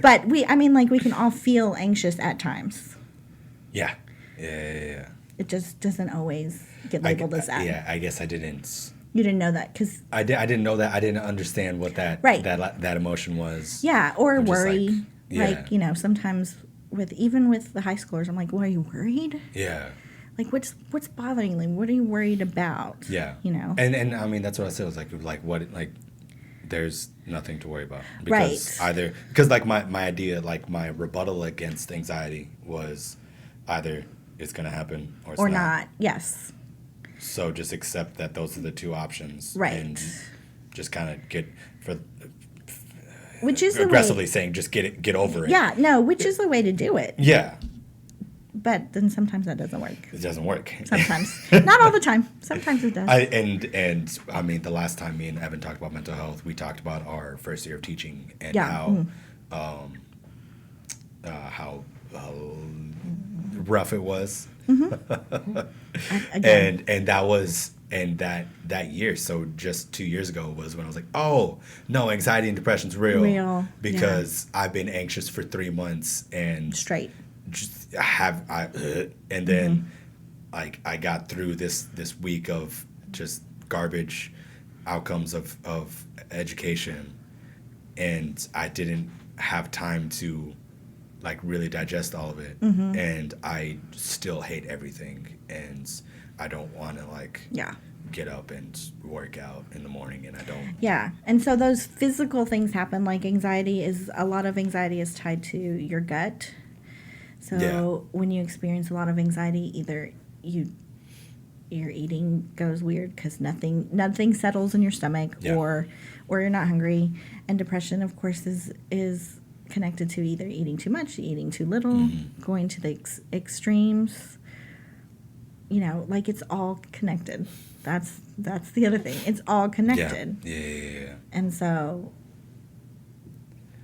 But we can all feel anxious at times. Yeah. Yeah. It just doesn't always get labeled as that. Yeah, I guess I didn't. You didn't know that because I didn't know that. I didn't understand what that that emotion was. Yeah, or worry. Like, sometimes even with the high schoolers, I'm like, "Well, are you worried?" Yeah. Like, what's bothering you? What are you worried about? Yeah. And I mean, that's what I said. I was like what like. There's nothing to worry about because like my idea, like my rebuttal against anxiety was either it's going to happen or it's not. Yes. So just accept that those are the 2 options. Right. And just kind of get which is aggressively saying just get over it. Yeah. No, which is the way to do it. Yeah. But then sometimes that doesn't work. It doesn't work. Sometimes. Not all the time. Sometimes it does. And I mean, the last time me and Evan talked about mental health, we talked about our first year of teaching and how rough it was. And that was that year. So just 2 years ago was when I was like, oh no, anxiety and depression's real because I've been anxious for 3 months and straight. Just and then like I got through this week of just garbage outcomes of education, and I didn't have time to like really digest all of it, and I still hate everything, and I don't want to like get up and work out in the morning, and I don't. Yeah, and so those physical things happen. Like a lot of anxiety is tied to your gut. So when you experience a lot of anxiety, either your eating goes weird because nothing settles in your stomach, or you're not hungry. And depression, of course, is connected to either eating too much, eating too little, going to the extremes. Like it's all connected. That's the other thing. It's all connected. Yeah. And so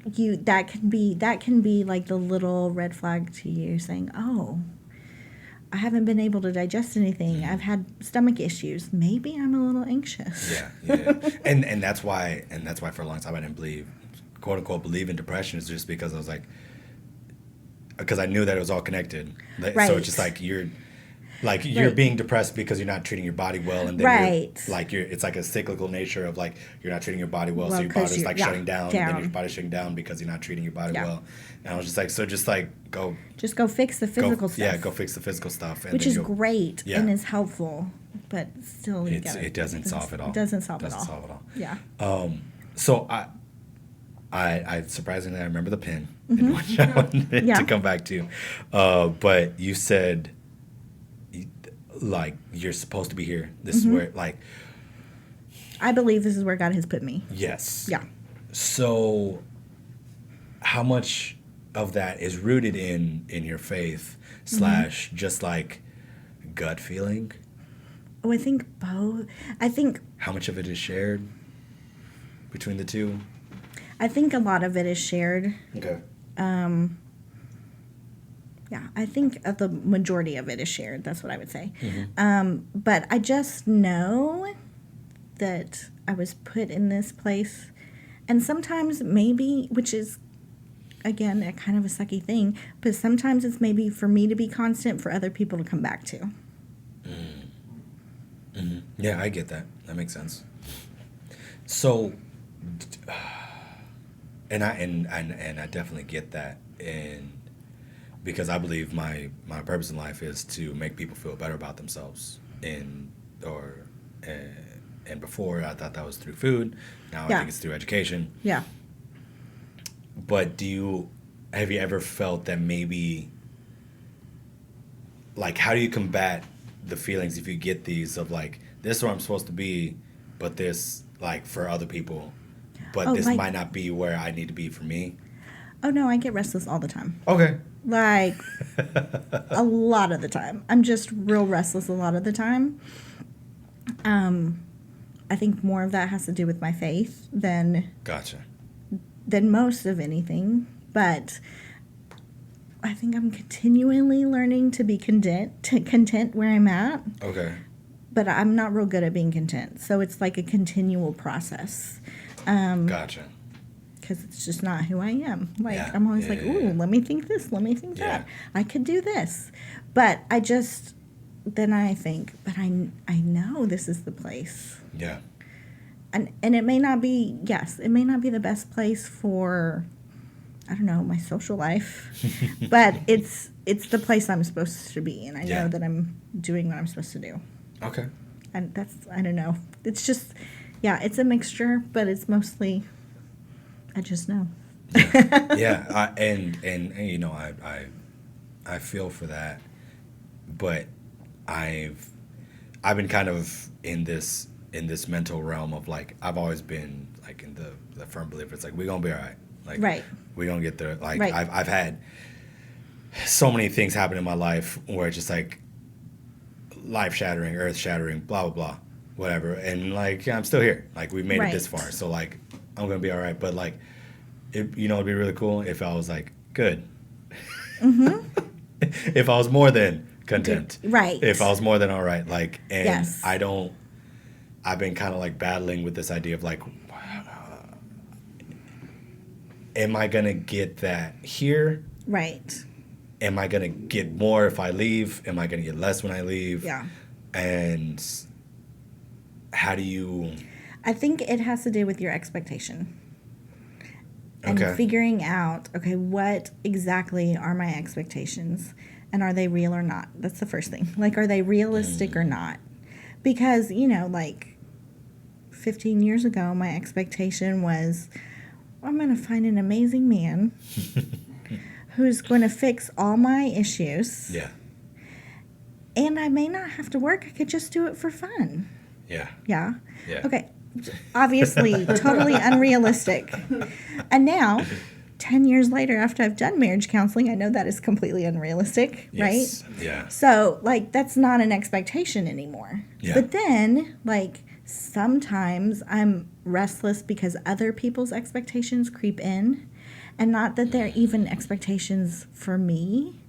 that can be like the little red flag to you saying, oh, I haven't been able to digest anything. I've had stomach issues. Maybe I'm a little anxious. Yeah. and that's why for a long time I didn't quote unquote believe in depression, is just because I was like, because I knew that it was all connected. Right. So it's just like you're being depressed because you're not treating your body well, and then it's like a cyclical nature of like you're not treating your body well, so your body's like shutting down, and then your body's shutting down because you're not treating your body well. And I was just like, go fix the physical stuff. Yeah, go fix the physical stuff, and which is great and is helpful, but still it doesn't solve it all. It doesn't solve it all. Yeah. So I surprisingly I remember the pin, which I wanted to come back to, but you said, like, you're supposed to be here. This is where, like, I believe this is where God has put me. Yes. Yeah. So how much of that is rooted in your faith / just like gut feeling? Oh, I think both. I think How much of it is shared between the two? I think a lot of it is shared. Okay. Yeah, I think the majority of it is shared. That's what I would say. Mm-hmm. But I just know that I was put in this place, and sometimes maybe, which is again a kind of a sucky thing, but sometimes it's maybe for me to be constant, for other people to come back to. Mm-hmm. Yeah, I get that. That makes sense. So, and I definitely get that, and because I believe my purpose in life is to make people feel better about themselves, and before I thought that was through food. Now I think it's through education. Yeah. But have you ever felt that maybe, like, how do you combat the feelings if you get these of like, this is where I'm supposed to be, but this, like, for other people, but this might not be where I need to be for me? Oh no, I get restless all the time. Okay. Like a lot of the time. I'm just real restless a lot of the time. I think more of that has to do with my faith than most of anything. But I think I'm continually learning to be content where I'm at. Okay. But I'm not real good at being content. So it's like a continual process. Gotcha. Because it's just not who I am. Like, I'm always let me think this, let me think that. I could do this. But then I think, but I know this is the place. Yeah. And it may not be, it may not be the best place for, I don't know, my social life. But it's the place I'm supposed to be. And I know that I'm doing what I'm supposed to do. Okay. And I don't know. It's just, it's a mixture, but it's mostly, I just know. Yeah. And you know, I feel for that, but I've been kind of in this mental realm of like, I've always been like in the firm belief it's like, we're gonna be all right. Like, we're gonna get there. Like, I've had so many things happen in my life where it's just like life shattering, earth shattering, blah blah blah, whatever, and like, I'm still here. Like, we've made it this far, so like, I'm gonna be all right. But like, it'd be really cool if I was like, good. Mm-hmm. If I was more than content. Right. If I was more than all right. Like, and yes. I've been kind of like battling with this idea of like, am I going to get that here? Right. Am I going to get more if I leave? Am I going to get less when I leave? Yeah. And how do you... I think it has to do with your expectation. And figuring out, okay, what exactly are my expectations? And are they real or not? That's the first thing. Like, are they realistic or not? Because, you know, like 15 years ago, my expectation was, I'm going to find an amazing man who's going to fix all my issues. Yeah. And I may not have to work. I could just do it for fun. Yeah. Yeah? Yeah. Okay. Obviously, totally unrealistic. And now, 10 years later, after I've done marriage counseling, I know that is completely unrealistic, yes. right? Yeah. So, like, that's not an expectation anymore. Yeah. But then, like, sometimes I'm restless because other people's expectations creep in. And not that they're even expectations for me.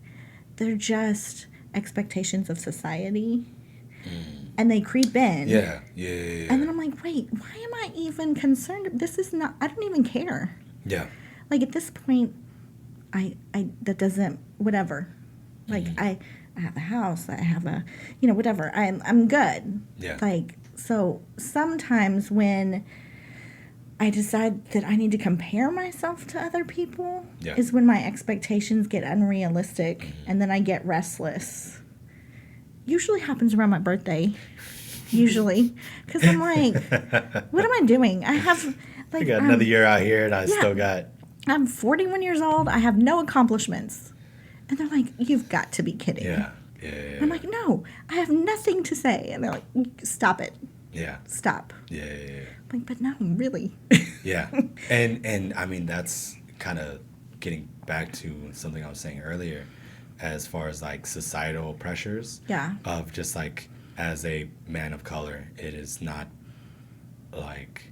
They're just expectations of society. And they creep in. Yeah. And then I'm like, wait, why am I even concerned? This is not, I don't even care. Yeah. Like, at this point, that doesn't, whatever. Like, I have a house, I have a, you know, whatever. I'm good. Yeah. Like, so sometimes when I decide that I need to compare myself to other people is when my expectations get unrealistic and then I get restless. Usually happens around my birthday. Usually. Because I'm like, what am I doing? I have, like... I got another year out here and I still got... I'm 41 years old. I have no accomplishments. And they're like, you've got to be kidding. Yeah. I'm like, no, I have nothing to say. And they're like, stop it. Yeah. Stop. Yeah. I'm like, but no, really. Yeah. And I mean, that's kind of getting back to something I was saying earlier as far as like societal pressures. Yeah. Of just like, as a man of color, it is not like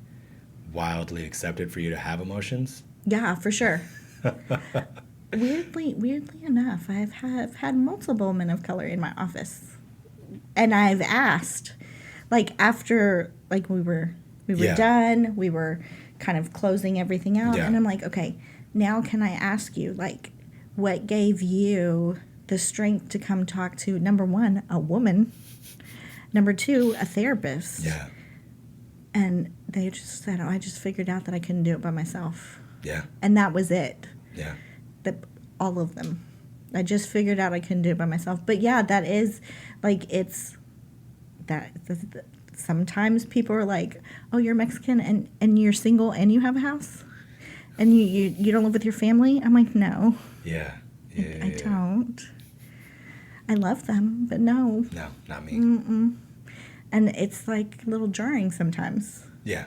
wildly accepted for you to have emotions. Yeah, for sure. Weirdly enough, I've had multiple men of color in my office, and I've asked, like after like we were done, we were kind of closing everything out, and I'm like, okay, now can I ask you, like, what gave you the strength to come talk to, number one, a woman, number two, a therapist? Yeah. And they just said, oh, I just figured out that I couldn't do it by myself. Yeah. And that was it. Yeah. All of them. I just figured out I couldn't do it by myself. But yeah, that is, like, it's, that, sometimes people are like, oh, you're Mexican and you're single and you have a house? And you don't live with your family? I'm like, no. Yeah. I don't. I love them, but no. No, not me. Mm-mm. And it's like a little jarring sometimes. Yeah.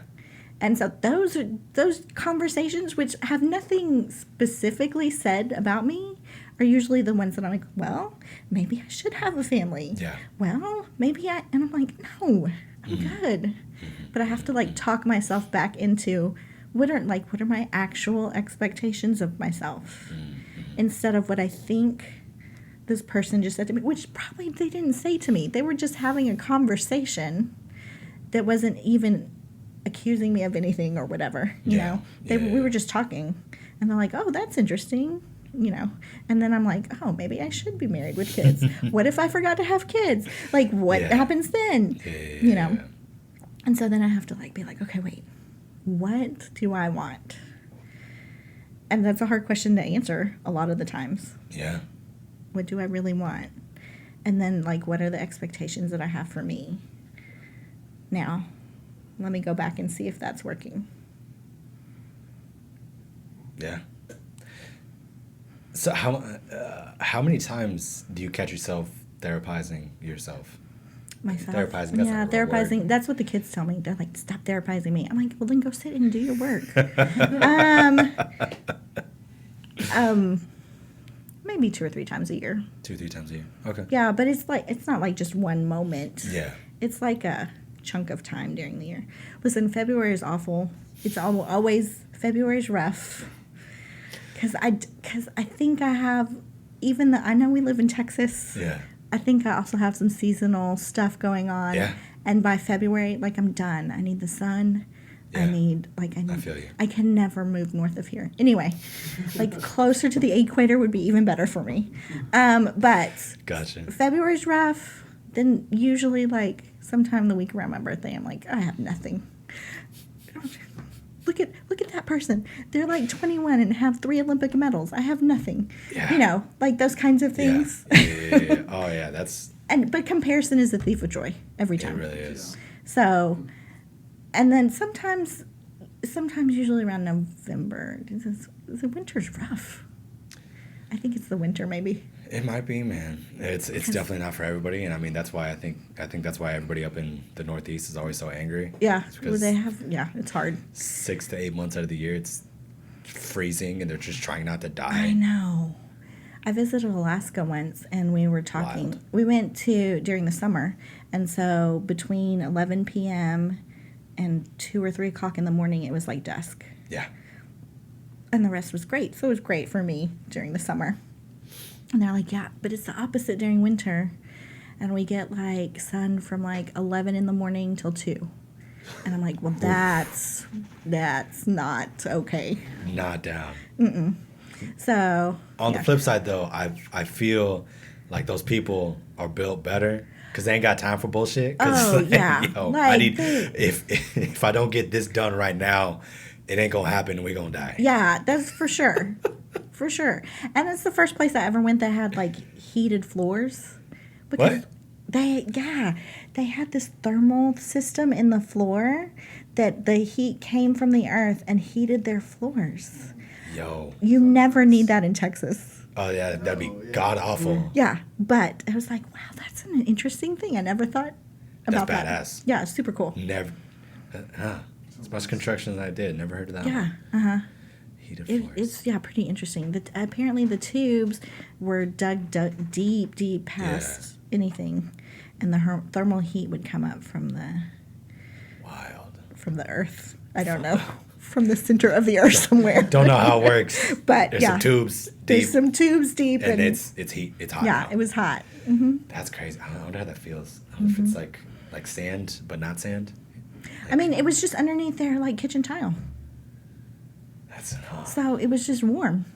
And so those conversations, which have nothing specifically said about me, are usually the ones that I'm like, well, maybe I should have a family. Yeah. Well, maybe and I'm like, no, I'm good. But I have to like talk myself back into what are my actual expectations of myself instead of what I think this person just said to me, which probably they didn't say to me. They were just having a conversation that wasn't even accusing me of anything or whatever, you know. We were just talking, and they're like, oh, that's interesting, you know. And then I'm like, oh, maybe I should be married with kids. What if I forgot to have kids? Like, what happens then? You know. And so then I have to like be like, okay, wait, what do I want? And that's a hard question to answer a lot of the times. Yeah. What do I really want? And then like, what are the expectations that I have for me? Now, let me go back and see if that's working. Yeah. So how many times do you catch yourself therapizing yourself? Myself. Therapizing. That's not a real therapizing. word. That's what the kids tell me. They're like, stop therapizing me. I'm like, well, then go sit and do your work. Maybe 2 or 3 times a year. 2-3 times a year. Okay. Yeah, but it's not like just one moment. Yeah. It's like a chunk of time during the year. Listen, February is awful. It's always February's rough. Because I think I have, I know we live in Texas. Yeah. I think I also have some seasonal stuff going on. Yeah. And by February, like, I'm done. I need the sun. Yeah. I feel you. I can never move north of here. Anyway, like closer to the equator would be even better for me. But Gotcha. February's rough. Then usually like sometime the week around my birthday, I'm like, I have nothing. Look at that person. They're like 21 and have 3 Olympic medals. I have nothing. Yeah. You know, like those kinds of things. Yeah. Oh yeah, that's. But comparison is the thief of joy every time. It really is. So, and then sometimes usually around November, the winter's rough. I think it's the winter maybe. It might be, man. It's definitely not for everybody, and I mean that's why I think that's why everybody up in the Northeast is always so angry. Yeah, because it's hard. 6 to 8 months out of the year it's freezing, and they're just trying not to die. I know. I visited Alaska once, and we were talking. Wild. We went during the summer, and so between 11 p.m. and 2 or 3 o'clock in the morning, it was like dusk. Yeah. And the rest was great. So it was great for me during the summer. And they're like, yeah, but it's the opposite during winter. And we get like sun from like 11 in the morning till 2. And I'm like, well, that's not okay. Not down. Mm-mm. So on the flip side, though, I feel like those people are built better because they ain't got time for bullshit. Oh, yeah. Yo, like, I need if I don't get this done right now, it ain't gonna happen. We gonna die. Yeah, that's for sure. For sure. And it's the first place I ever went that had like heated floors. Because what? They had this thermal system in the floor that the heat came from the earth and heated their floors. Yo. You never need that in Texas. Oh yeah, that'd be god awful. Yeah, but I was like, wow, that's an interesting thing. I never thought about that. That's badass. Yeah, it's super cool. Never. As much construction as I did, never heard of that. Yeah. Uh-huh. Heated floors. It's pretty interesting. Apparently the tubes were dug deep past anything. and the thermal heat would come up from the earth. I don't know. From the center of the earth somewhere. Don't know how it works. But there's yeah. some tubes deep. There's some tubes deep. And it's heat. It's hot. Yeah, now. it was hot. Mm-hmm. That's crazy. I wonder how that feels. I don't know if it's like sand, but not sand. I mean, it was just underneath their like kitchen tile. That's So it was just warm.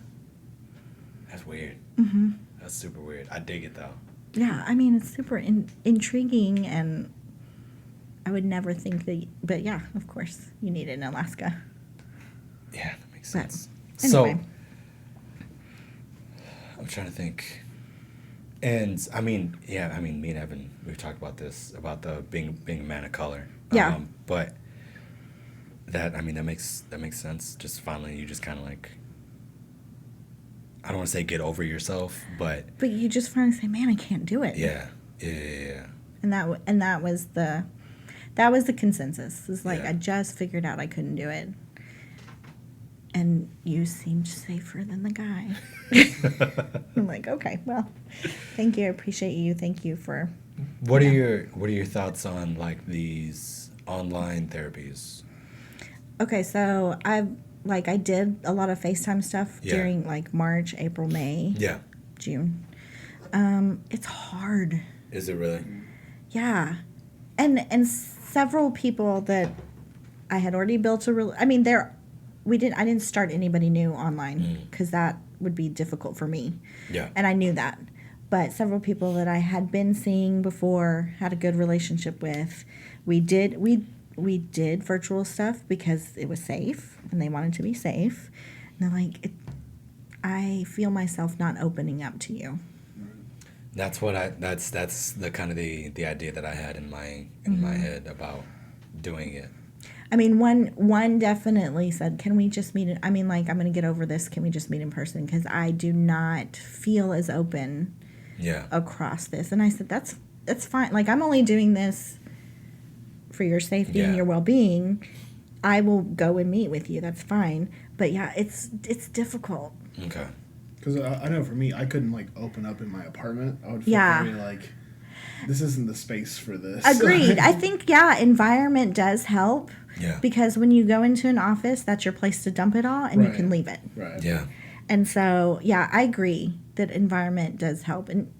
That's weird. Mm-hmm. That's super weird. I dig it though. Yeah, I mean, it's super intriguing, and I would never think that. But yeah, of course, you need it in Alaska. Yeah, that makes sense. Anyway. So I'm trying to think. And I mean, me and Evan, we've talked about this, about the being a man of color. Yeah. But that makes sense. Just finally, you just kind of like, I don't want to say get over yourself, but you just finally say, man, I can't do it. Yeah. And that was the consensus. It's like, I just figured out I couldn't do it. And you seemed safer than the guy. I'm like, okay, well, thank you. I appreciate you. Thank you for. What are your thoughts on like these online therapies? Okay, so I did a lot of FaceTime stuff during like March, April, May. Yeah. June. It's hard. Is it really? Yeah, and several people that I had already built I didn't start anybody new online because that would be difficult for me. Yeah. And I knew that. But several people that I had been seeing before, had a good relationship with, we did virtual stuff because it was safe and they wanted to be safe. And they're like, I feel myself not opening up to you. That's the kind of the idea that I had in my head about doing it. I mean, one definitely said, can we just meet I'm going to get over this. Can we just meet in person? Because I do not feel as open across this. And I said, that's fine. Like, I'm only doing this for your safety and your well-being. I will go and meet with you. That's fine. But yeah, it's difficult. Okay. Because I know for me, I couldn't like open up in my apartment. I would feel very like, this isn't the space for this. Agreed. I think, environment does help. Yeah. Because when you go into an office, that's your place to dump it all, and you can leave it. Right. Yeah. And so, I agree that environment does help, and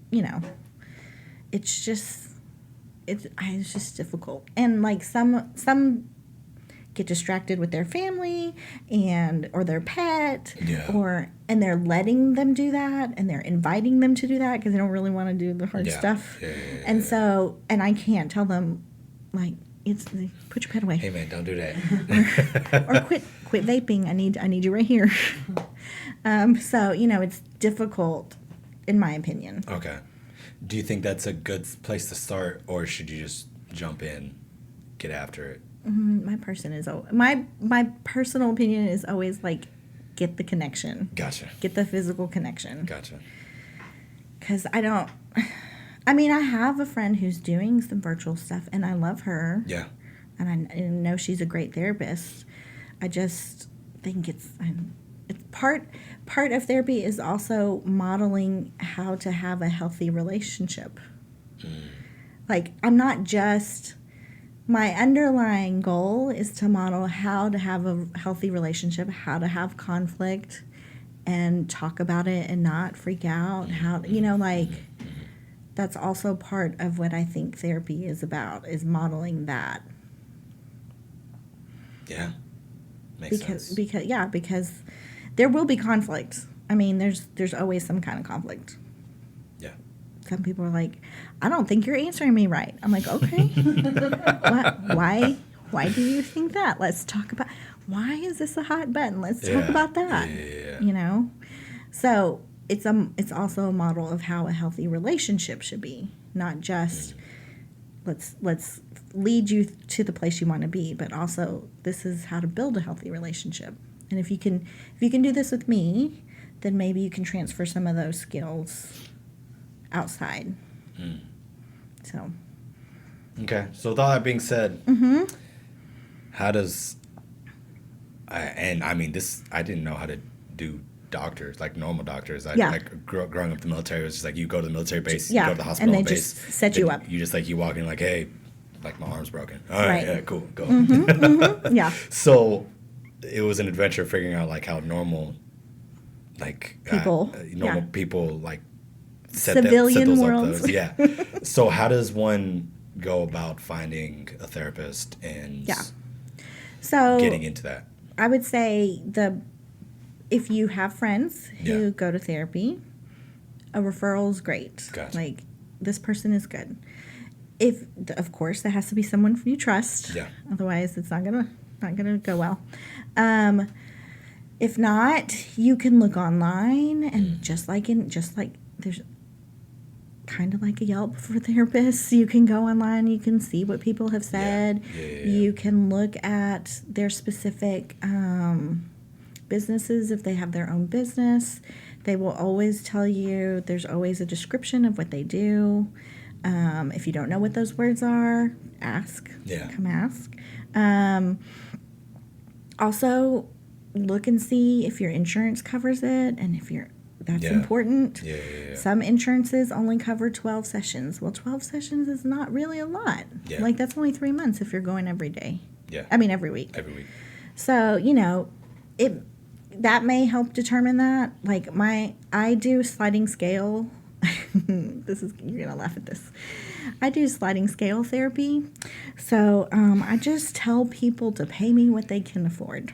it's just difficult, and like some get distracted with their family or their pet, and they're letting them do that, and they're inviting them to do that because they don't really want to do the hard stuff, and so so I can't tell them like. Put your pet away. Hey man, don't do that. or quit vaping. I need you right here. So it's difficult, in my opinion. Okay. Do you think that's a good place to start, or should you just jump in, get after it? My personal opinion is always like, get the connection. Gotcha. Get the physical connection. Gotcha. Because I have a friend who's doing some virtual stuff, and I love her. Yeah. And I know she's a great therapist. I just think it's part of therapy is also modeling how to have a healthy relationship. Like, I'm not just... My underlying goal is to model how to have a healthy relationship, how to have conflict, and talk about it and not freak out. That's also part of what I think therapy is about, is modeling that. Yeah. Makes sense. Because there will be conflict. I mean, there's always some kind of conflict. Yeah. Some people are like, I don't think you're answering me right. I'm like, okay. Why do you think that? Let's talk about, why is this a hot button? Let's talk about that. Yeah. So it's also a model of how a healthy relationship should be, not just let's lead you to the place you want to be, but also this is how to build a healthy relationship. And if you can do this with me, then maybe you can transfer some of those skills outside. So. Okay. So with all that being said, how does I didn't know how to do doctors, like normal doctors. Yeah. Like growing up in the military, it was just like you go to the military base, Yeah, you go to the hospital and they base, just set you then up. You just like you walk in like, hey, like my arm's broken. All right, Right. yeah, cool, go. Yeah. So it was an adventure figuring out like how normal, like People, normal yeah. people like set Civilian those worlds. up. Those, yeah. So how does one go about finding a therapist and So getting into that? I would say if you have friends who Yeah. go to therapy, a referral is great. Gotcha. Like, this person is good. If, of course, there has to be someone you trust. Yeah. Otherwise, it's not gonna go well. If not, you can look online and just like there's kind of like a Yelp for therapists. You can go online, you can see what people have said. Yeah. You can look at their specific businesses if they have their own business. They will always tell you, there's always a description of what they do. If you don't know what those words are, ask. Yeah. Come ask. Also, look and see if your insurance covers it, and that's important. Yeah. Some insurances only cover 12 sessions. Well, 12 sessions is not really a lot. Yeah. Like, that's only 3 months if you're going every day. Yeah. I mean, every week. Every week. So, that may help determine that. Like, I do sliding scale. You're going to laugh at this. I do sliding scale therapy. So, I just tell people to pay me what they can afford.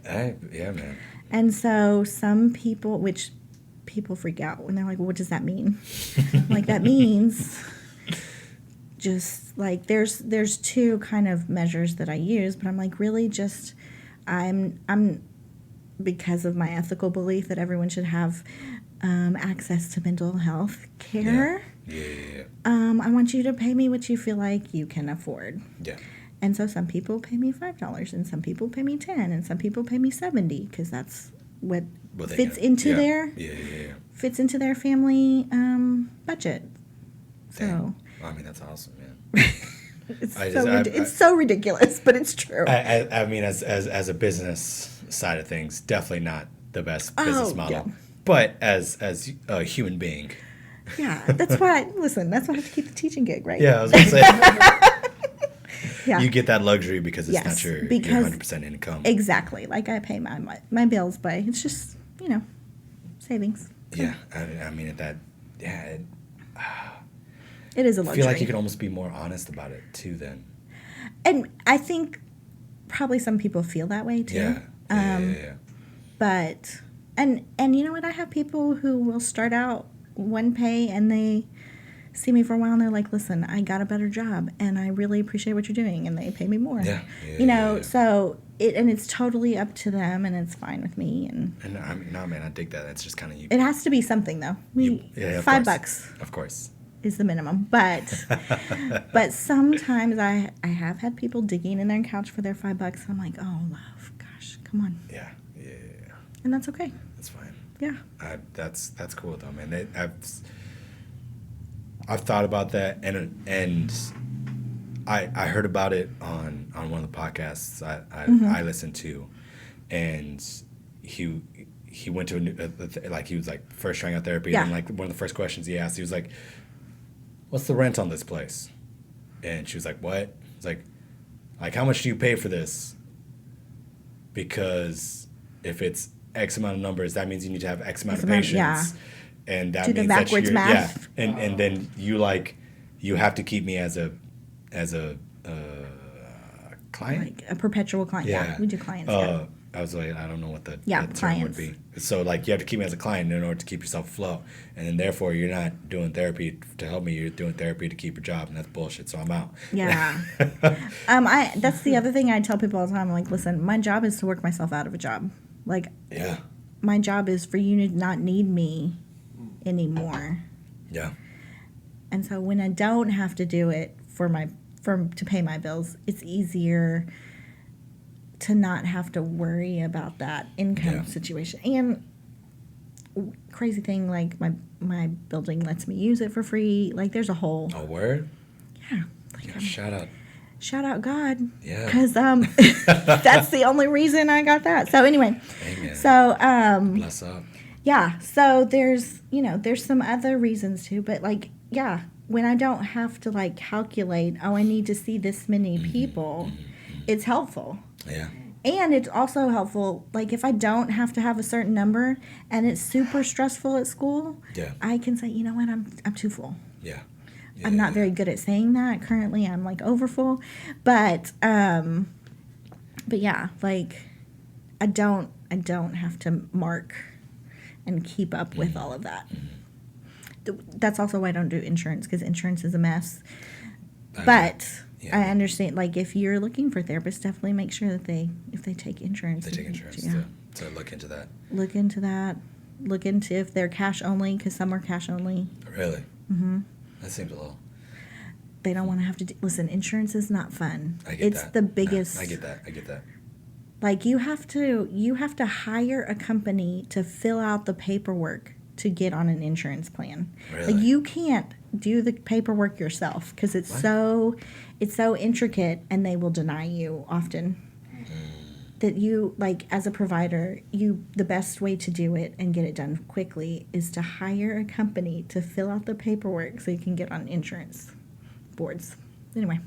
Yeah, man. And so some people, which people freak out when they're like, well, what does that mean? Like, that means just like there's two kind of measures that I use, but I'm like, really just I'm because of my ethical belief that everyone should have access to mental health care. Yeah. I want you to pay me what you feel like you can afford. Yeah. And so some people pay me $5, and some people pay me $10, and some people pay me $70, because that's what fits into fits into their family budget. So I mean, that's awesome, man. it's so ridiculous, but it's true. I mean, as a business side of things, definitely not the best business model. Yeah. But as a human being. Yeah, that's why that's why I have to keep the teaching gig, right? Yeah, I was going to say. Yeah. You get that luxury because it's not your 100% income. Exactly. Like, I pay my bills by, it's just, savings. Yeah. I mean, it is a I luxury. feel like you could almost be more honest about it, too, then. And I think probably some people feel that way, too. Yeah. But, and you know what? I have people who will start out one pay, and they see me for a while, and they're like, listen, I got a better job, and I really appreciate what you're doing, and they pay me more. So it's totally up to them, and it's fine with me. And I mean, no, man, I dig that. It's just kind of you. It has to be something, though. $5 of course is the minimum, but sometimes I have had people digging in their couch for their $5. I'm like, oh, love, gosh, come on. Yeah. And that's okay. That's fine. Yeah. That's cool though, man. I've thought about that, and I heard about it on one of the podcasts I listened to, and he went to like he was like first trying out therapy, and like one of the first questions he asked, he was like, "What's the rent on this place?" And she was like, "What?" It's like how much do you pay for this? Because if it's X amount of numbers, that means you need to have X amount of patients. Yeah. And that means that you're math. And then you have to keep me as a client, like a perpetual client. Yeah, we do clients. I was like, I don't know what the term would be. So like you have to keep me as a client in order to keep yourself afloat, and then therefore you're not doing therapy to help me. You're doing therapy to keep your job, and that's bullshit. So I'm out. Yeah. That's the other thing I tell people all the time. I'm like, listen, my job is to work myself out of a job. Like, my job is for you to not need me anymore. Yeah. And so when I don't have to do it to pay my bills, it's easier to not have to worry about that income situation. And crazy thing, like my building lets me use it for free. Like, there's a whole word. Yeah. Like, shout out God. Yeah. Because that's the only reason I got that. So anyway. Amen. So bless up. Yeah. So there's, there's some other reasons too, but like, yeah, when I don't have to like calculate, oh, I need to see this many people, it's helpful. Yeah. And it's also helpful, like if I don't have to have a certain number and it's super stressful at school, Yeah. I can say, you know what, I'm too full. Yeah. I'm not very good at saying that. Currently, I'm like overfull, but yeah, like I don't have to mark and keep up with all of that. That's also why I don't do insurance, because insurance is a mess. But I understand, like if you're looking for therapists, definitely make sure that if they take insurance. They take insurance to look into that. Look into that. Look into if they're cash only, because some are cash only. Really? Mm-hmm. That seems a little. They don't want to have to listen. Insurance is not fun. I get it's the biggest. I get that. Like you have to hire a company to fill out the paperwork to get on an insurance plan. Really? Like you can't do the paperwork yourself because it's so intricate, and they will deny you often. That you, like as a provider, the best way to do it and get it done quickly is to hire a company to fill out the paperwork so you can get on insurance boards. Anyway,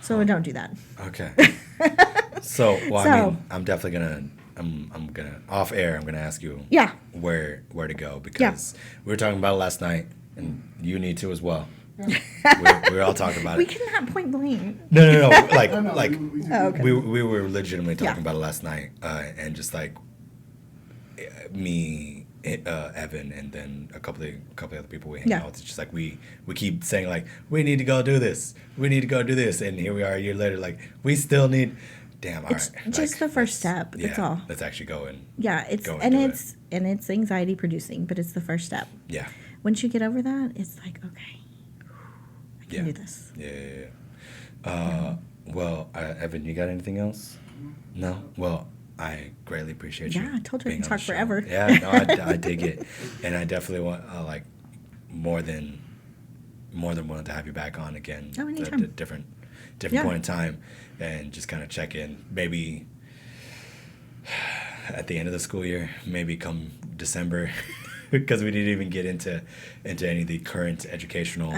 so don't do that. Okay. I mean, I'm definitely I'm gonna off air. I'm gonna ask you. Yeah. Where to go, because we were talking about it last night, and you need to as well. We're all talking about We it. cannot point blame. No. Like okay. we were legitimately talking about it last night, and just like me, Evan, and then a couple of other people we hang out with. It's just like we keep saying like we need to go do this, and here we are a year later, like we still need. Damn, all it's right. just the first step. Yeah, that's all. Let's actually go and it's anxiety producing, but it's the first step. Yeah. Once you get over that, it's like, okay, I can do this. Yeah. Well, Evan, you got anything else? No. Well, I greatly appreciate you. Yeah, I told you I being could on talk the show. forever. Yeah, no, I dig it, and I definitely want like more than willing to have you back on again. Oh, at anytime. a different point in time, and just kind of check in. Maybe at the end of the school year, maybe come December, because we didn't even get into any of the current educational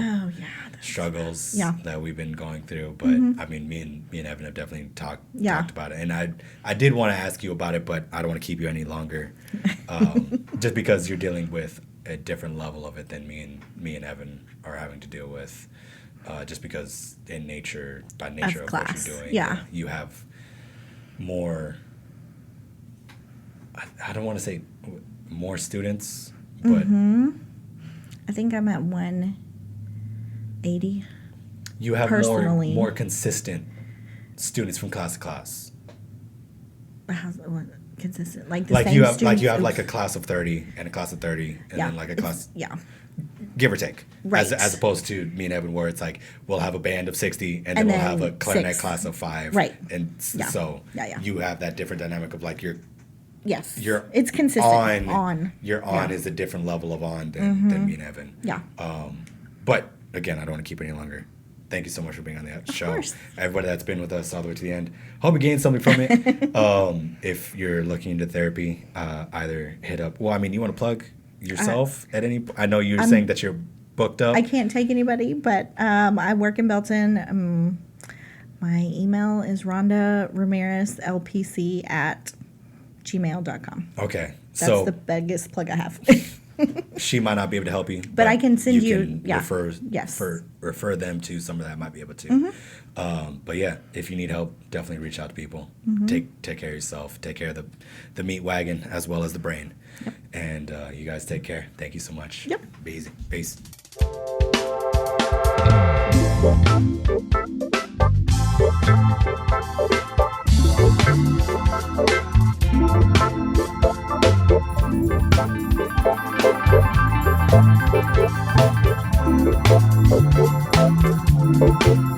struggles that we've been going through. But I mean, me and Evan have definitely talked about it, and I did want to ask you about it, but I don't want to keep you any longer, just because you're dealing with a different level of it than me and Evan are having to deal with. Just because by nature of what you're doing, you have more. I don't want to say more students, but I think I'm at 180. You have personally. more consistent students from class to class. What, consistent, like the like same you have students? like a class of 30 and a class of 30, and then like a class. Give or take, right? As opposed to me and Evan, where it's like we'll have a band of 60, and then we'll have a clarinet 6. class of 5, right? And so you have that different dynamic of like you're it's consistent. You're on is a different level of on than me and Evan. Yeah. But again, I don't want to keep it any longer. Thank you so much for being on the show. Course. Everybody that's been with us all the way to the end. Hope you gained something from it. If you're looking into therapy, either hit up. Well, I mean, you want to plug yourself at any? I know you're saying that you're booked up. I can't take anybody, but I work in Belton. My email is Rhonda Ramirez LPC at gmail.com. Okay, that's the biggest plug I have. She might not be able to help you, but I can send you refer them to somebody that might be able to. But yeah, if you need help, definitely reach out to people. Take care of yourself. Take care of the meat wagon as well as the brain. Yep. And you guys take care. Thank you so much. Yep. Be easy. Peace. Thank you.